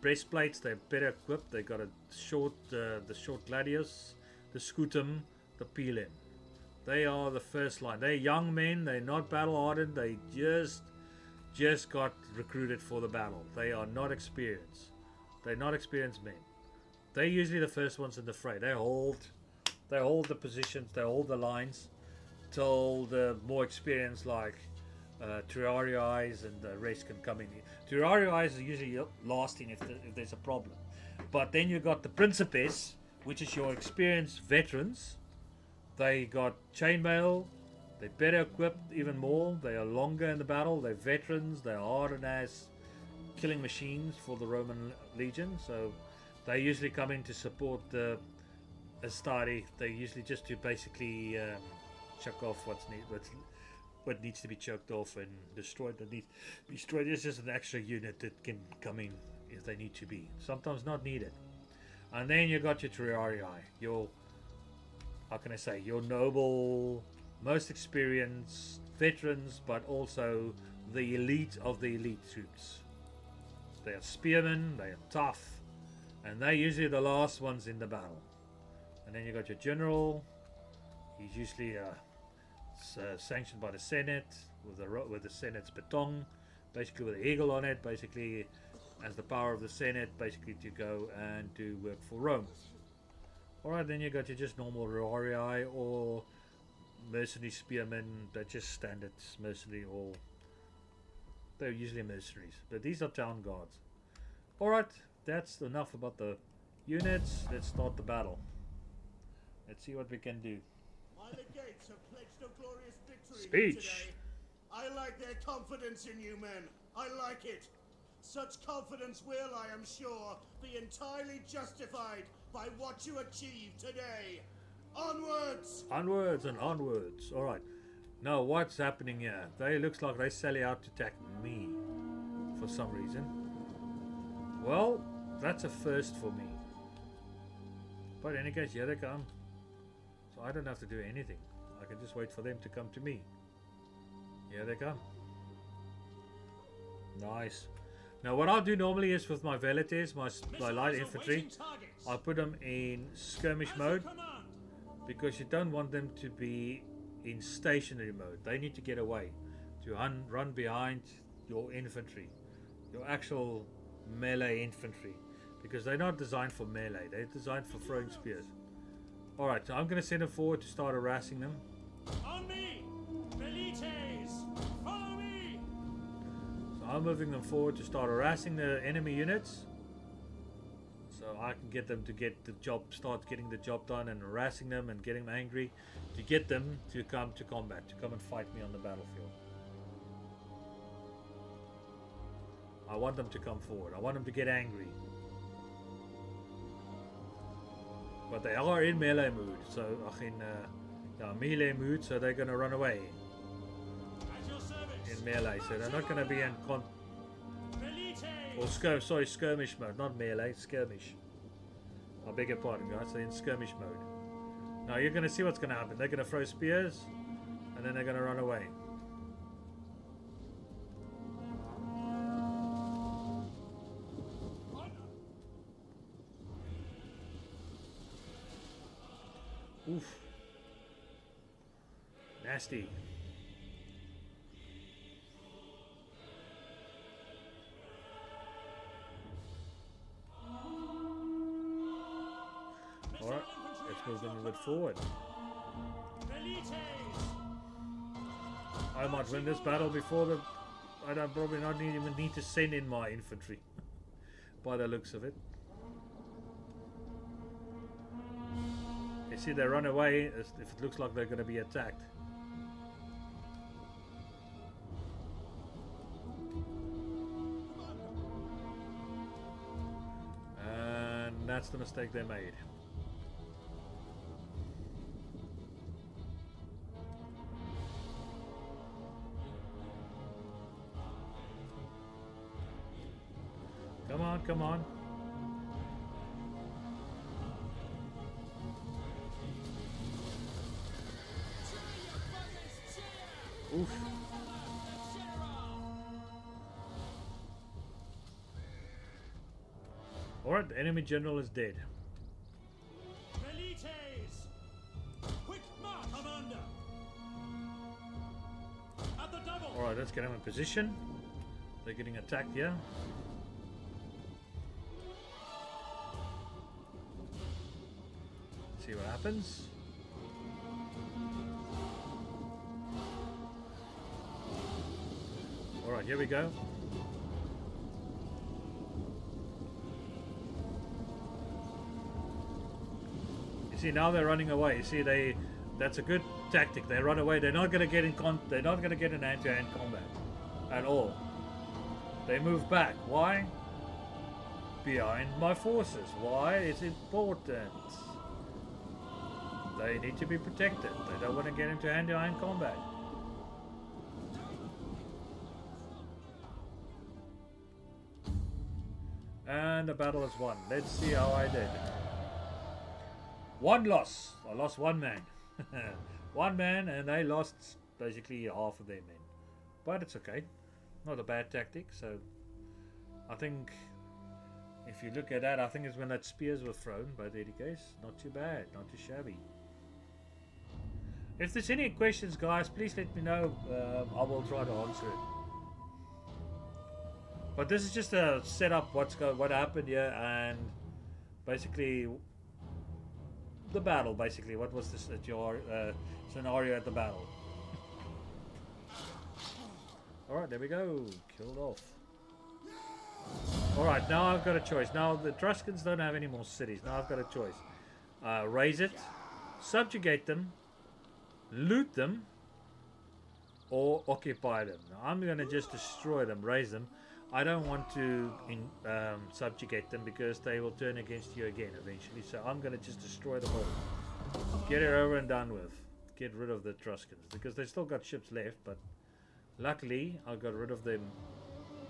breastplates, they're better equipped. They got a short, the short gladius, the scutum, the pilum. They are the first line. They're young men. They're not battle hardened. They just got recruited for the battle. They are not experienced. They're not experienced men. They're usually the first ones in the fray. They hold the positions, they hold the lines till the more experienced like Terrarii and the rest can come in. Terrarii are usually lasting if there's a problem. But then you got the Principes, which is your experienced veterans. They got chainmail, they're better equipped even more, they are longer in the battle, they're veterans, they're hardened as killing machines for the Roman legion. So they usually come in to support the Astari. They usually just to basically chuck off what needs to be choked off and destroyed. That needs to be destroyed. It's just an extra unit that can come in if they need to be. Sometimes not needed. And then you got your Terrarii, your, how can I say, your noble, most experienced veterans, but also the elite of the elite troops. They are spearmen, they are tough, and they're usually the last ones in the battle. And then you got your general. He's usually sanctioned by the Senate with the Senate's baton, basically with an eagle on it, basically as the power of the Senate, basically to go and do work for Rome. Alright, then you got your just normal Roarii or mercenary spearmen. They're just standard mercenary, or they're usually mercenaries, but these are town guards. Alright, that's enough about the units. Let's start the battle. Let's see what we can do. My legates have pledged a glorious victory Speech. today. I like their confidence in you men. I like it. Such confidence will, I am sure, be entirely justified by what you achieve today. Onwards! Onwards and onwards. Alright. Now what's happening here? They looks like they sally out to attack me for some reason. Well, that's a first for me. But in any case, here they come. So I don't have to do anything. I can just wait for them to come to me. Here they come. Nice. Now what I'll do normally is with my velites, my light infantry, I put them in skirmish mode, because you don't want them to be in stationary mode. They need to get away, to run behind your infantry, your actual melee infantry, because they're not designed for melee, they're designed for throwing spears. Alright, so I'm going to send them forward to start harassing them. On me! Velites! Follow me! So I'm moving them forward to start harassing the enemy units, so I can get them to get the job, start getting the job done, and harassing them and getting them angry, to get them to come to combat, to come and fight me on the battlefield. I want them to come forward. I want them to get angry. But they are in melee mood, so in melee mood, so they're gonna run away. At your service! In melee, so they're not going to be in skirmish mode, not melee, skirmish. I beg your pardon, guys. They're in skirmish mode. Now you're going to see what's going to happen. They're going to throw spears, and then they're going to run away. Oof. Nasty. Alright, let's move them a little bit forward. I might win this battle before the... I don't probably not even need to send in my infantry. By the looks of it. You see, they run away if it looks like they're going to be attacked. And that's the mistake they made. Come on, come on. Oof. Alright, the enemy general is dead. Alright, let's get them in position. They're getting attacked here. See what happens. Alright, here we go. You see, now they're running away. You see, that's a good tactic. They run away. They're not going to get in they're not going to get in hand-to-hand combat at all. They move back. Why? Behind my forces. Why? It's important. They need to be protected. They don't want to get into hand-to-hand combat. And the battle is won. Let's see how I did. One loss. I lost one man. One man, and they lost basically half of their men. But it's okay. Not a bad tactic. So I think if you look at that, I think it's when that spears were thrown. But in any case, not too bad. Not too shabby. If there's any questions, guys, please let me know. I will try to answer it. But this is just a setup. What happened here, and basically the battle. Basically, what was this scenario at the battle? All right, there we go. Killed off. All right, now I've got a choice. Now the Etruscans don't have any more cities. Now I've got a choice. Raise it, subjugate them, loot them, or occupy them. Now I'm going to just destroy them, raise them. I don't want to subjugate them because they will turn against you again eventually. So I'm going to just destroy them all. Get it over and done with. Get rid of the Etruscans because they still got ships left, but luckily I got rid of them.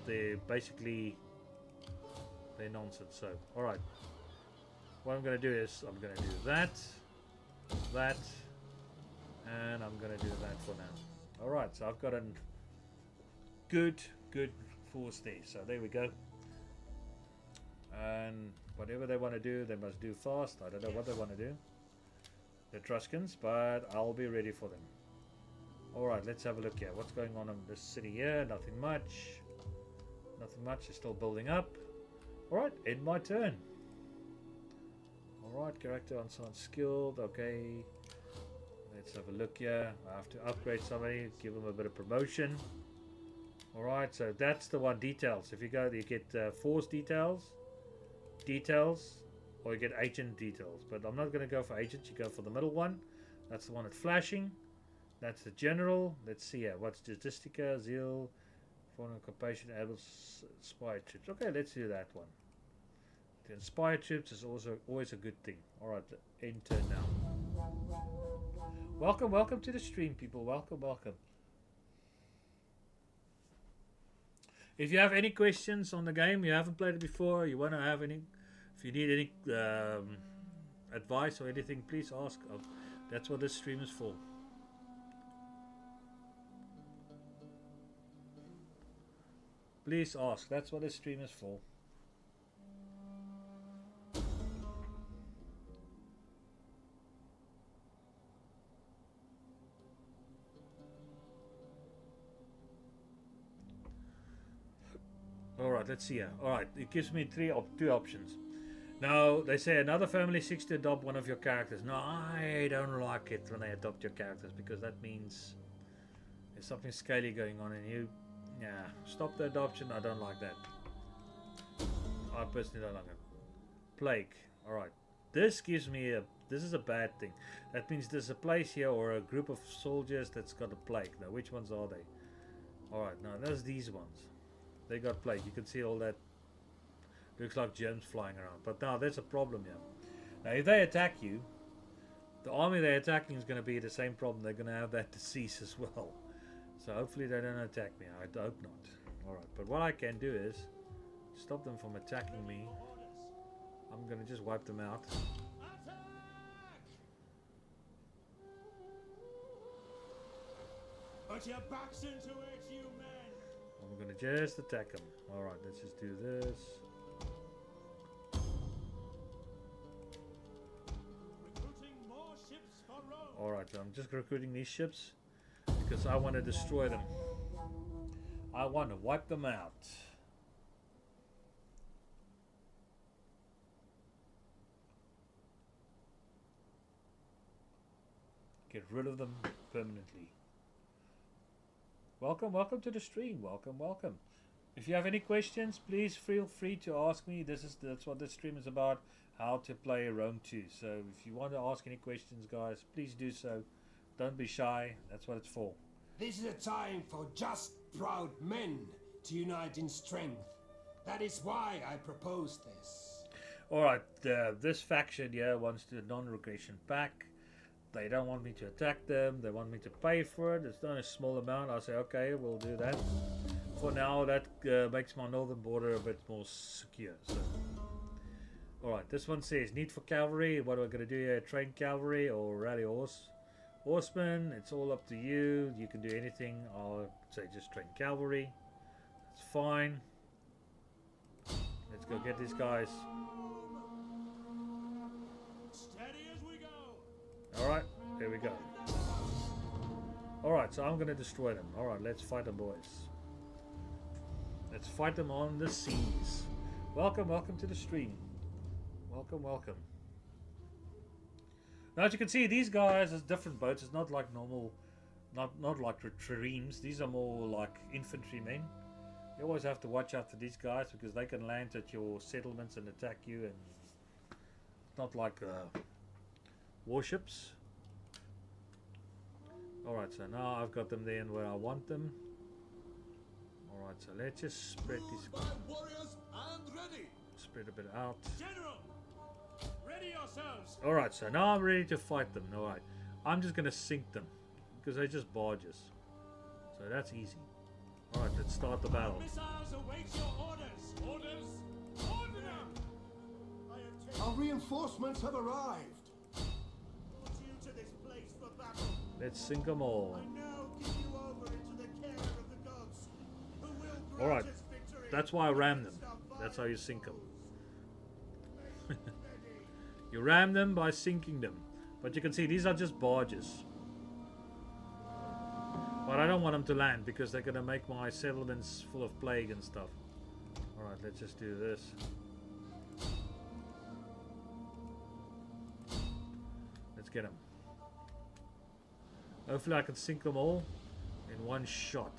They're basically they're nonsense. So alright. What I'm going to do is I'm going to do that, and I'm going to do that for now. Alright, so I've got a good force there. So there we go. And whatever they want to do, they must do fast. I don't know what they want to do, the Etruscans, but I'll be ready for them. Alright, let's have a look here. What's going on in this city here? Nothing much. Nothing much. It's still building up. Alright, end my turn. Alright, character unsigned skilled. Okay. Let's have a look here. I have to upgrade somebody, give them a bit of promotion. Alright, so that's the one. Details. If you go, you get force details, or you get agent details. But I'm not going to go for agent. You go for the middle one. That's the one that's flashing. That's the general. Let's see here. What's Statistica, Zeal, foreign occupation, able spy troops. Okay, let's do that one. The inspire troops is also always a good thing. Alright, end turn now. Welcome to the stream, people. Welcome. If you have any questions on the game, you haven't played it before, you want to have any, if you need any advice or anything, please ask. That's what this stream is for. Please ask. That's what this stream is for. Alright, let's see here. Alright, it gives me two options. Now, they say another family seeks to adopt one of your characters. No, I don't like it when they adopt your characters, because that means there's something scaly going on and you... Yeah, stop the adoption. I don't like that. I personally don't like it. Plague. Alright. This gives me a... This is a bad thing. That means there's a place here or a group of soldiers that's got a plague. Now, which ones are they? Alright, now there's these ones. They got plague. You can see all that. Looks like germs flying around. But now there's a problem here. Now if they attack you, the army they're attacking is going to be the same problem. They're going to have that disease as well. So hopefully they don't attack me. I hope not. Alright, but what I can do is stop them from attacking me. I'm going to just wipe them out. Put your backs into it, you men! I'm going to just attack them. Alright, let's just do this. Recruiting more ships for Rome. Alright, so I'm just recruiting these ships because I want to destroy them. I want to wipe them out. Get rid of them permanently. Welcome to the stream. Welcome. If you have any questions, please feel free to ask me. That's what this stream is about, how to play Rome 2. So if you want to ask any questions, guys, please do so. Don't be shy. That's what it's for. This is a time for just, proud men to unite in strength. That is why I propose this. Alright, this faction here wants the non-regression pack. They don't want me to attack them. They want me to pay for it. It's not a small amount. I say, okay, we'll do that. For now, that makes my northern border a bit more secure. So, alright, this one says need for cavalry. What am I going to do here? Train cavalry or rally horsemen? It's all up to you. You can do anything. I'll say just train cavalry. That's fine. Let's go get these guys. Steady as we go. Alright, there we go. Alright, so I'm going to destroy them. Alright, let's fight them, boys. Let's fight them on the seas. Welcome to the stream. Welcome. Now, as you can see, these guys are different boats. It's not like normal, not like triremes. These are more like infantrymen. You always have to watch out for these guys because they can land at your settlements and attack you. And it's not like warships. Alright, so now I've got them there and where I want them. Alright, so let's just spread these. Warriors and ready. Spread a bit out. General, ready yourselves. Alright, so now I'm ready to fight them. Alright, I'm just going to sink them because they're just barges. So that's easy. Alright, let's start the battle. Missiles await your orders. Orders. Order them. I have taken Our reinforcements have arrived. you to this place for battle. Let's sink them all. I now give you over into the care of the gods, who will grant Alright, us victory. that's why I ram them. That's how you sink them. You ram them by sinking them. But you can see these are just barges. But I don't want them to land because they're going to make my settlements full of plague and stuff. Alright, let's just do this. Let's get them. Hopefully I can sink them all in one shot.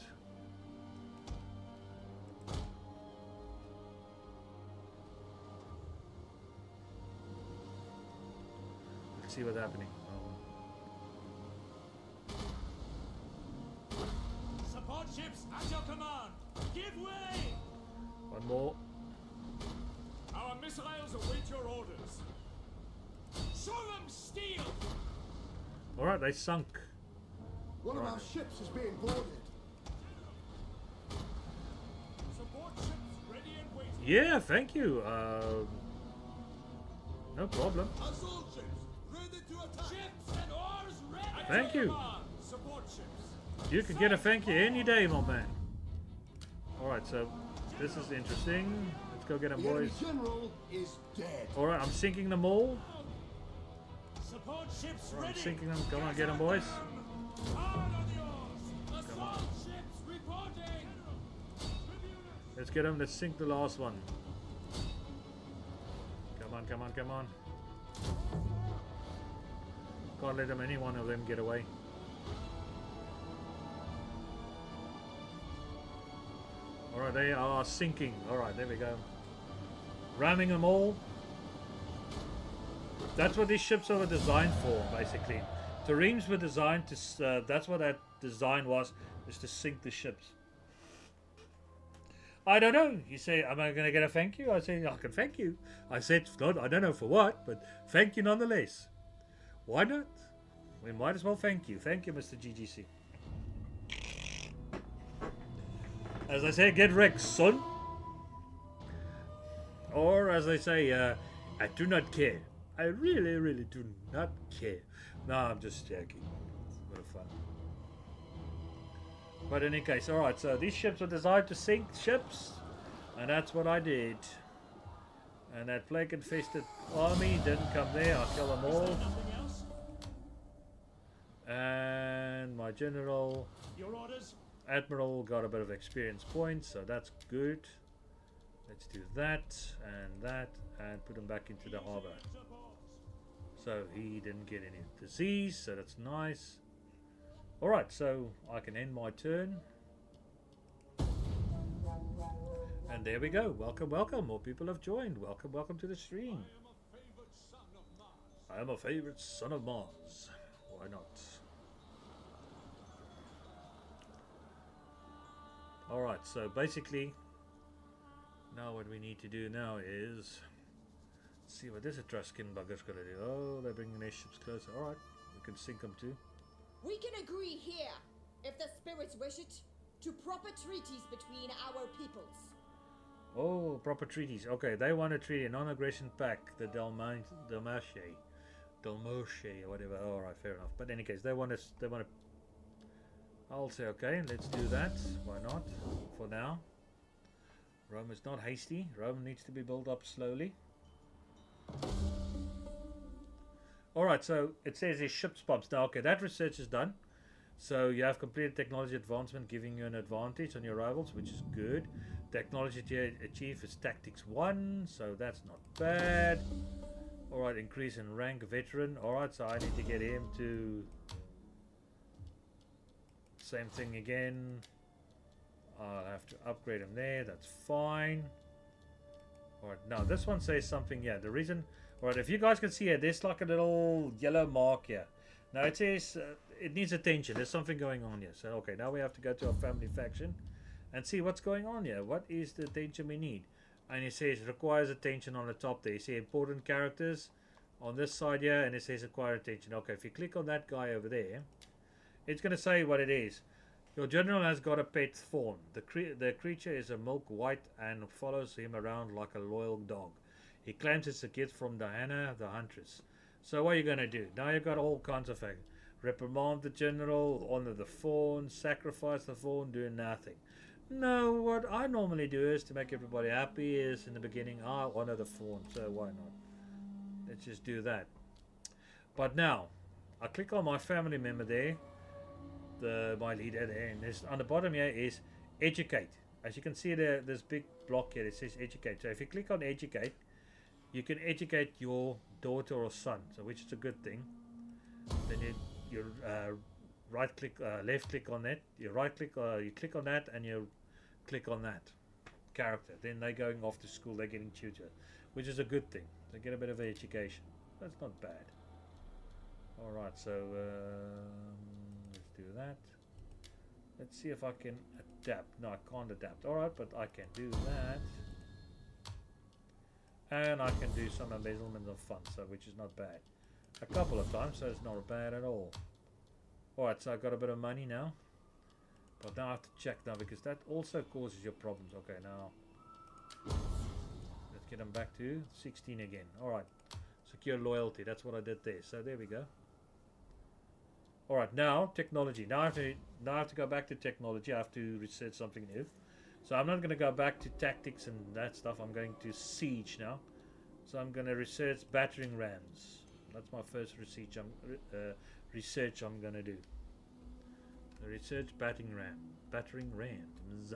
Let's see what's happening. Support ships at your command. Give way. One more. Our missiles await your orders. Show them steel. Alright, they sunk. One of our ships is being boarded. Yeah, thank you. No problem. Assault ships, ready to attack. Ships and oars ready. Thank you. Support ships. You can get a thank you any day, my man. Alright, so this is interesting. Let's go get them, The enemy boys. general is dead. Alright, I'm sinking them all. Support ships I'm ready. sinking them. Come on, get them, boys. Hard on the oars. Assault ships reporting. Let's get them. Let's sink the last one. Come on, come on, come on. Can't let them, any one of them get away. Alright, they are sinking. Alright, there we go. Ramming them all. That's what these ships were designed for, basically. Terems were designed to... that's what that design was, is to sink the ships. I don't know. You say, am I going to get a thank you? I say, I can thank you. I said, not, I don't know for what, but thank you nonetheless. Why not? We might as well thank you. Thank you, Mr. GGC. As I say, get wrecked, son. Or as they say, I do not care. I really, really do not care. No, I'm just joking. It's a bit of fun. But in any case, alright, so these ships were designed to sink ships. And that's what I did. And that plague-infested army didn't come there. I killed them all. Nothing else. And my general... Your orders. Admiral got a bit of experience points, so that's good. Let's do that, and put him back into the harbor. So he didn't get any disease, so that's nice. Alright, so I can end my turn. And there we go. Welcome, welcome. More people have joined. Welcome, welcome to the stream. I am a favorite son of Mars. Why not? Alright, so basically, now what we need to do now is see what this Etruscan bugger's gonna do. Oh, they're bringing their ships closer. Alright, we can sink them too. We can agree here, if the spirits wish it, to proper treaties between our peoples. Oh, proper treaties. Okay, they want a treaty, a non-aggression pact, the Dalmatia, or whatever. Alright, fair enough. But in any case, they want to. I'll say okay, let's do that. Why not? For now. Rome is not hasty. Rome needs to be built up slowly. Alright, so it says his ships pumps. Now, okay, that research is done. So you have completed technology advancement, giving you an advantage on your rivals, which is good. Technology to achieve is tactics 1, so that's not bad. Alright, increase in rank veteran. Alright, so I need to get him to... Same thing again. I'll have to upgrade him there. That's fine. Alright, now this one says something. Yeah, the reason... Alright, if you guys can see it, there's like a little yellow mark here. Now it says it needs attention. There's something going on here. So, okay, now we have to go to our family faction and see what's going on here. What is the attention we need? And it says requires attention on the top there. You see important characters on this side here, and it says require attention. Okay, if you click on that guy over there, it's going to say what it is. Your general has got a pet fawn. The creature is a milk white and follows him around like a loyal dog. He claims it's a gift from Diana, the huntress. So what are you going to do? Now you've got all kinds of things. Reprimand the general, honor the fawn, sacrifice the fawn, do nothing. No, what I normally do is to make everybody happy is in the beginning, I honor the fawn, so why not? Let's just do that. But now, I click on my family member there, my leader there, and there's, on the bottom here is educate. As you can see there, this big block here, it says educate. So if you click on educate, you can educate your daughter or son, so which is a good thing. Then you right click, left click on that, you right click, you click on that, and you click on that character. Then they're going off to school, they're getting tutored, which is a good thing. They get a bit of education. That's not bad. Alright, so let's do that. Let's see if I can adapt. No, I can't adapt. Alright, but I can do that. And I can do some embezzlement of funds, so which is not bad. A couple of times, so it's not bad at all. Alright, so I've got a bit of money now. But now I have to check now, because that also causes your problems. Okay, now. Get them back to 16 again. Alright. Secure loyalty. That's what I did there. So there we go. Alright, now technology. Now I have to go back to technology. I have to research something new. So I'm not going to go back to tactics and that stuff. I'm going to siege now. So I'm going to research battering rams. That's my first research I'm going to do. Research battering rams.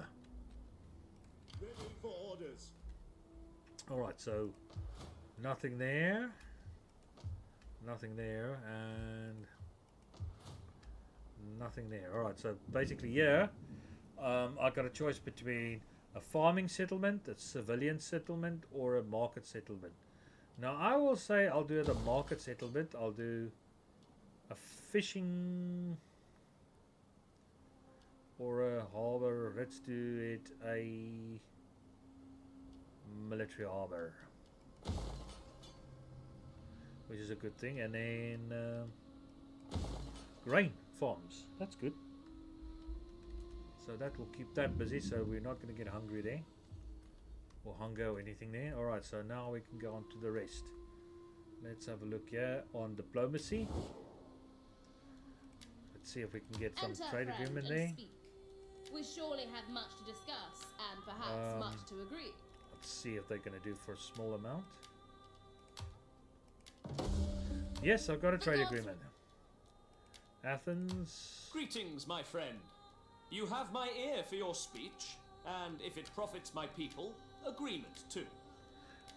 Ready for orders. Alright, so nothing there. Nothing there. And nothing there. Alright, so basically here, I got a choice between a farming settlement, a civilian settlement, or a market settlement. Now I will say I'll do the market settlement. I'll do a fishing or a harbor. Let's do it a military harbor, which is a good thing. And then grain farms. That's good. So that will keep that busy, so we're not going to get hungry there. Or hunger or anything there. Alright, so now we can go on to the rest. Let's have a look here on diplomacy. Let's see if we can get some Enter, trade friend, agreement and there. speak. We surely have much to discuss, and perhaps much to agree. Let's see if they're going to do for a small amount. Yes, I've got a trade agreement. Athens. Greetings, my friend. You have my ear for your speech, and if it profits my people, agreement too.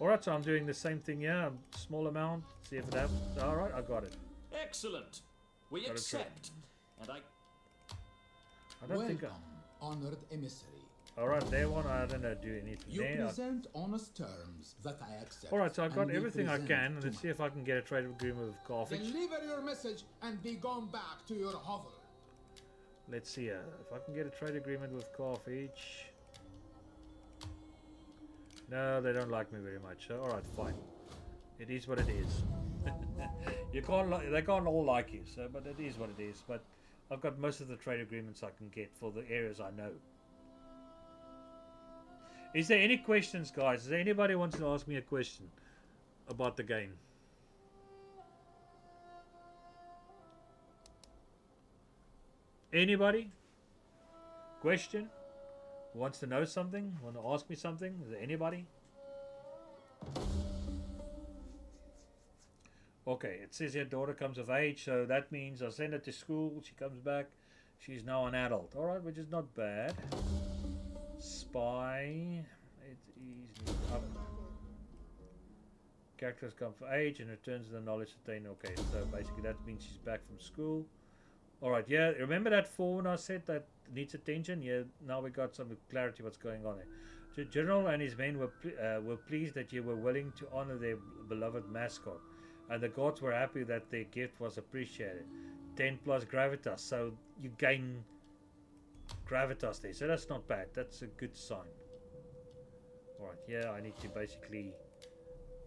Alright, so I'm doing the same thing here. Small amount. See if it happens. Alright, I got it. Excellent. We Got it, accept. And I don't think Welcome, honored emissary. Alright, there one. I don't know do anything You there. present honest terms that I accept. Alright, so I've got and will everything I present can. to Let's see if I can get a trade agreement with Carthage. Deliver your message and be gone back to your hovel. Let's see if I can get a trade agreement with Carthage. No, they don't like me very much. So, alright, fine. It is what it is. They can't all like you, so but it is what it is. But I've got most of the trade agreements I can get for the areas I know. Is there any questions, guys? Is there anybody wants to ask me a question about the game? Anybody? Question? Wants to know something? Want to ask me something? Is there anybody? Okay, it says here daughter comes of age, so that means I send her to school, she comes back, she's now an adult. Alright, which is not bad. Spy. It's easy. Up. Characters come of age and returns the knowledge attained. Okay, so basically that means she's back from school. Alright, yeah, remember that form I said that needs attention? Yeah, now we got some clarity what's going on there. The general and his men were pleased that you were willing to honor their beloved mascot. And the gods were happy that their gift was appreciated. 10 plus gravitas, so you gain gravitas there. So that's not bad, that's a good sign. Alright, yeah, I need to basically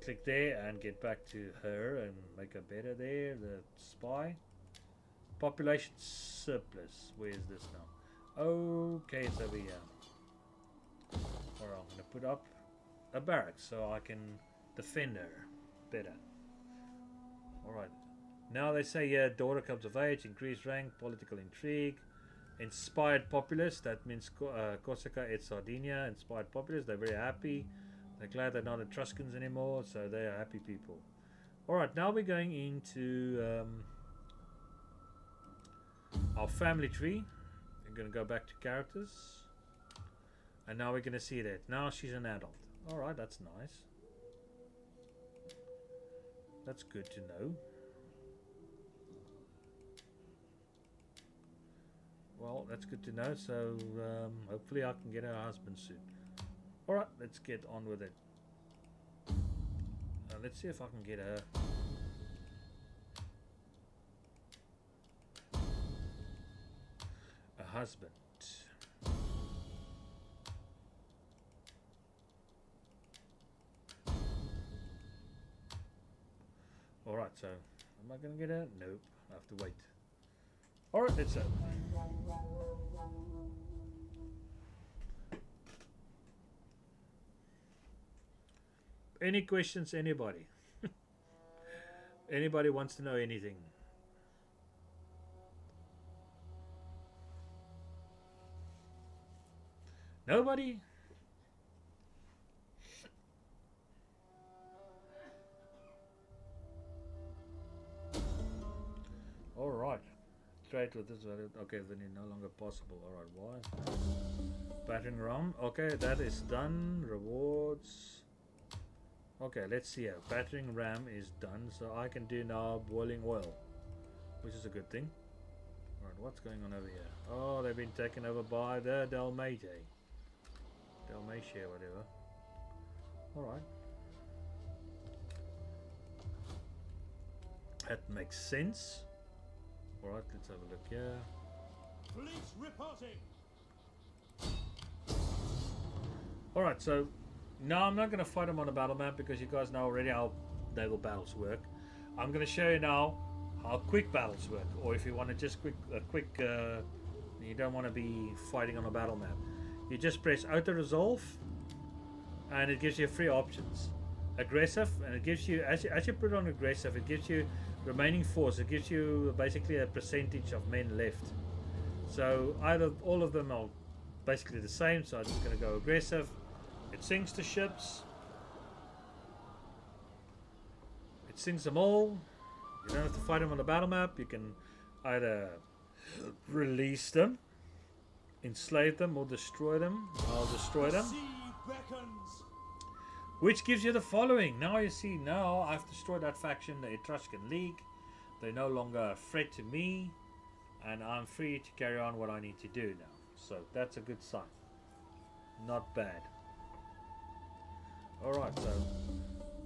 click there and get back to her and make her better there. The spy. Population surplus. Where is this now? Okay, it's over here. Alright, I'm going to put up a barracks so I can defend her better. Alright. Now they say, yeah, daughter comes of age, increased rank, political intrigue, inspired populace. That means Corsica and Sardinia, inspired populace. They're very happy. They're glad they're not Etruscans anymore, so they are happy people. Alright, now we're going into our family tree. We're going to go back to characters. And now we're going to see that. Now she's an adult. Alright, that's nice. That's good to know. Well, that's good to know. So hopefully I can get her husband soon. Alright, let's get on with it. Let's see if I can get her. A husband. Alright, so am I going to get her? Nope, I have to wait. Alright, let's go. Any questions, anybody? Anybody wants to know anything? Nobody? All right. Trade with this value. Okay, then it's no longer possible. All right, why? Battering ram. Okay, that is done. Rewards. Okay, let's see here. Battering ram is done, so I can do now boiling oil, which is a good thing. All right, what's going on over here? Oh, they've been taken over by the Dalmatia, whatever. All right. That makes sense. Alright, let's have a look here. Fleet reporting. Alright, so now I'm not going to fight them on a battle map because you guys know already how naval battles work. I'm going to show you now how quick battles work, or if you want to just you don't want to be fighting on a battle map. You just press auto resolve and it gives you three options. Aggressive, and it gives you, as you put on aggressive, it gives you remaining force. It gives you basically a percentage of men left. So either all of them are basically the same, so I'm just going to go aggressive. It sinks the ships. It sinks them all. You don't have to fight them on the battle map. You can either release them, enslave them, or destroy them. I'll destroy them. Sea beckons. Which gives you the following. Now you see, now I've destroyed that faction, the Etruscan League. They're no longer a threat to me. And I'm free to carry on what I need to do now. So that's a good sign. Not bad. Alright, so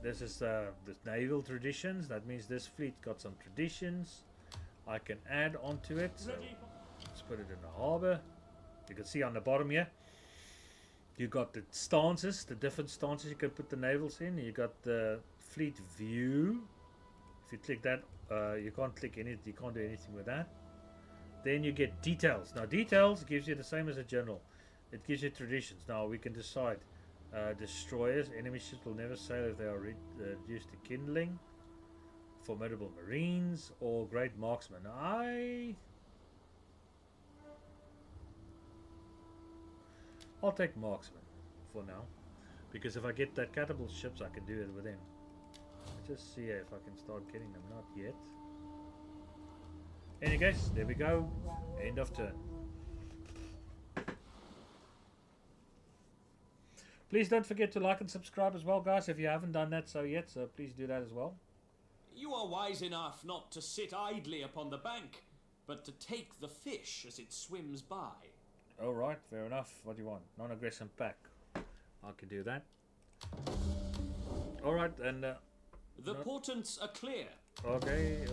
this is the naval traditions. That means this fleet got some traditions. I can add onto it. So let's put it in the harbor. You can see on the bottom here. You got the stances, the different stances you can put the navals in. You got the fleet view. If you click that, you can't click any. You can't do anything with that. Then you get details. Now details gives you the same as a general. It gives you traditions. Now we can decide. Destroyers, enemy ships will never sail if they are reduced to kindling. Formidable marines or great marksmen. I'll take marksman for now, because if I get that catapult ships, I can do it with them. Let's just see if I can start getting them. Not yet. Any case, there we go. End of turn. Please don't forget to like and subscribe as well, guys, if you haven't done that yet. So please do that as well. You are wise enough not to sit idly upon the bank, but to take the fish as it swims by. Alright, fair enough. What do you want? Non-aggressive pack. I can do that. Alright, and... the portents are clear. Okay,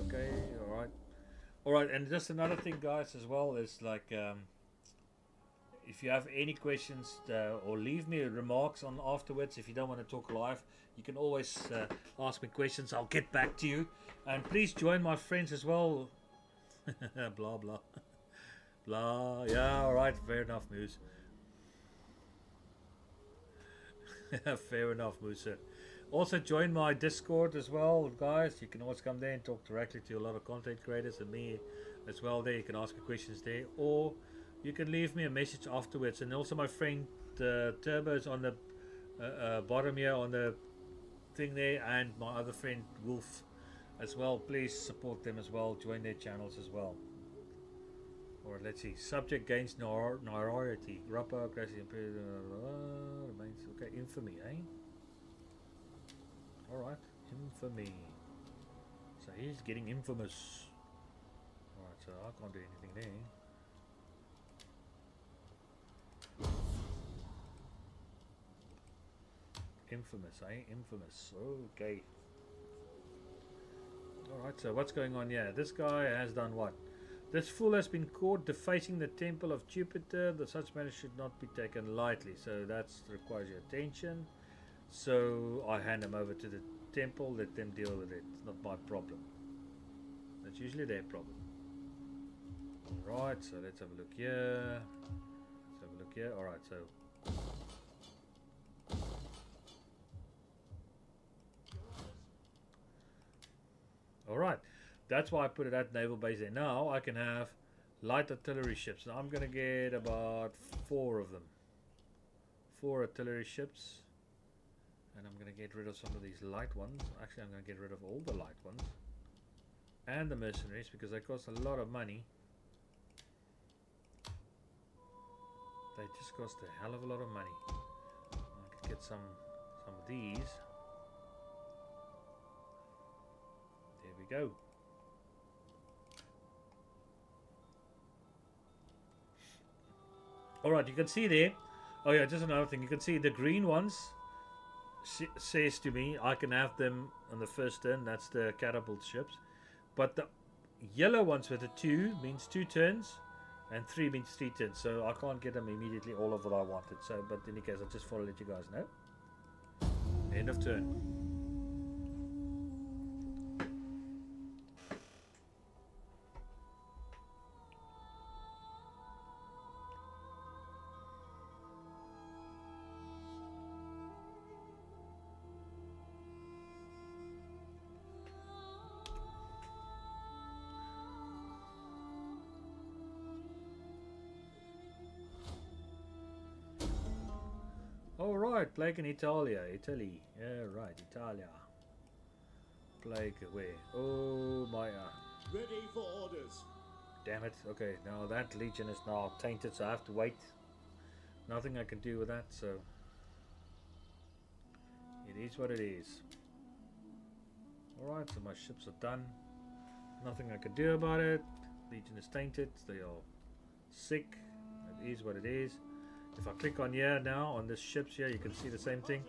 alright. Alright, and just another thing, guys, as well, is like... if you have any questions, or leave me remarks on afterwards, if you don't want to talk live, you can always ask me questions. I'll get back to you. And please join my friends as well. Blah, blah. Blah, yeah, alright, fair enough, Moose. Fair enough, Moose. Also, join my Discord as well, guys. You can always come there and talk directly to a lot of content creators and me as well there. You can ask me questions there, or you can leave me a message afterwards. And also, my friend Turbo's on the bottom here on the thing there, and my other friend Wolf as well. Please support them as well. Join their channels as well. Or let's see, subject gains notoriety. Rapper, aggressive, remains okay. Infamy, eh? Alright, infamy. So he's getting infamous. Alright, so I can't do anything there. Infamous, eh? Infamous. Okay. Alright, so what's going on here? This guy has done what? This fool has been caught defacing the temple of Jupiter. Such matters should not be taken lightly. So that requires your attention. So I hand him over to the temple. Let them deal with it. It's not my problem. That's usually their problem. Alright, so let's have a look here. Let's have a look here. Alright, so That's why I put it at naval base there. Now I can have light artillery ships. Now I'm gonna get about 4 of them. 4 artillery ships. And I'm gonna get rid of some of these light ones. Actually, I'm gonna get rid of all the light ones. And the mercenaries, because they cost a lot of money. They just cost a hell of a lot of money. I could get some of these. There we go. Alright, you can see there. Oh yeah, just another thing. You can see the green ones says to me I can have them on the first turn. That's the catapult ships. But the yellow ones with the 2 means 2 turns. And 3 means 3 turns. So I can't get them immediately all of what I wanted. So, but in any case, I just want to let you guys know. End of turn. Alright, plague in Italy. Yeah, right, Italia. Plague where? Oh my. Ready for orders. Damn it. Okay, now that legion is now tainted, so I have to wait. Nothing I can do with that, so. It is what it is. Alright, so my ships are done. Nothing I can do about it. Legion is tainted, they are sick. It is what it is. If I click on here now, on this ships here, you can see the same thing.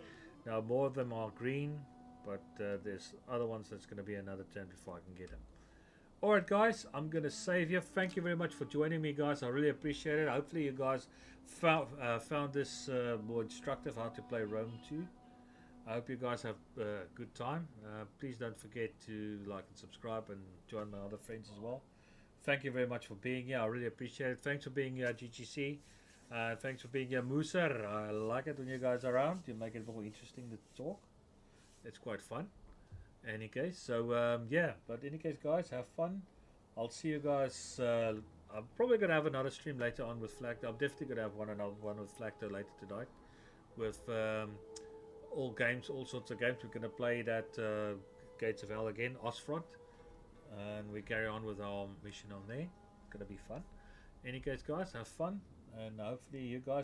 Now more of them are green, but there's other ones that's going to be another turn before I can get them. Alright guys, I'm going to save here. Thank you very much for joining me guys. I really appreciate it. Hopefully you guys found this more instructive how to play Rome 2. I hope you guys have a good time. Please don't forget to like and subscribe and join my other friends as well. Thank you very much for being here. I really appreciate it. Thanks for being here, GGC. Thanks for being here, Mooser. I like it when you guys are around. You make it more interesting to talk. It's quite fun. Any case, so yeah. But in any case, guys, have fun. I'll see you guys. I'm probably gonna have another stream later on with Flacto. I'm definitely gonna have one with Flacto later tonight. With all sorts of games. We're gonna play that Gates of Hell again, Osfront, and we carry on with our mission on there. It's gonna be fun. In any case, guys, have fun. And hopefully you guys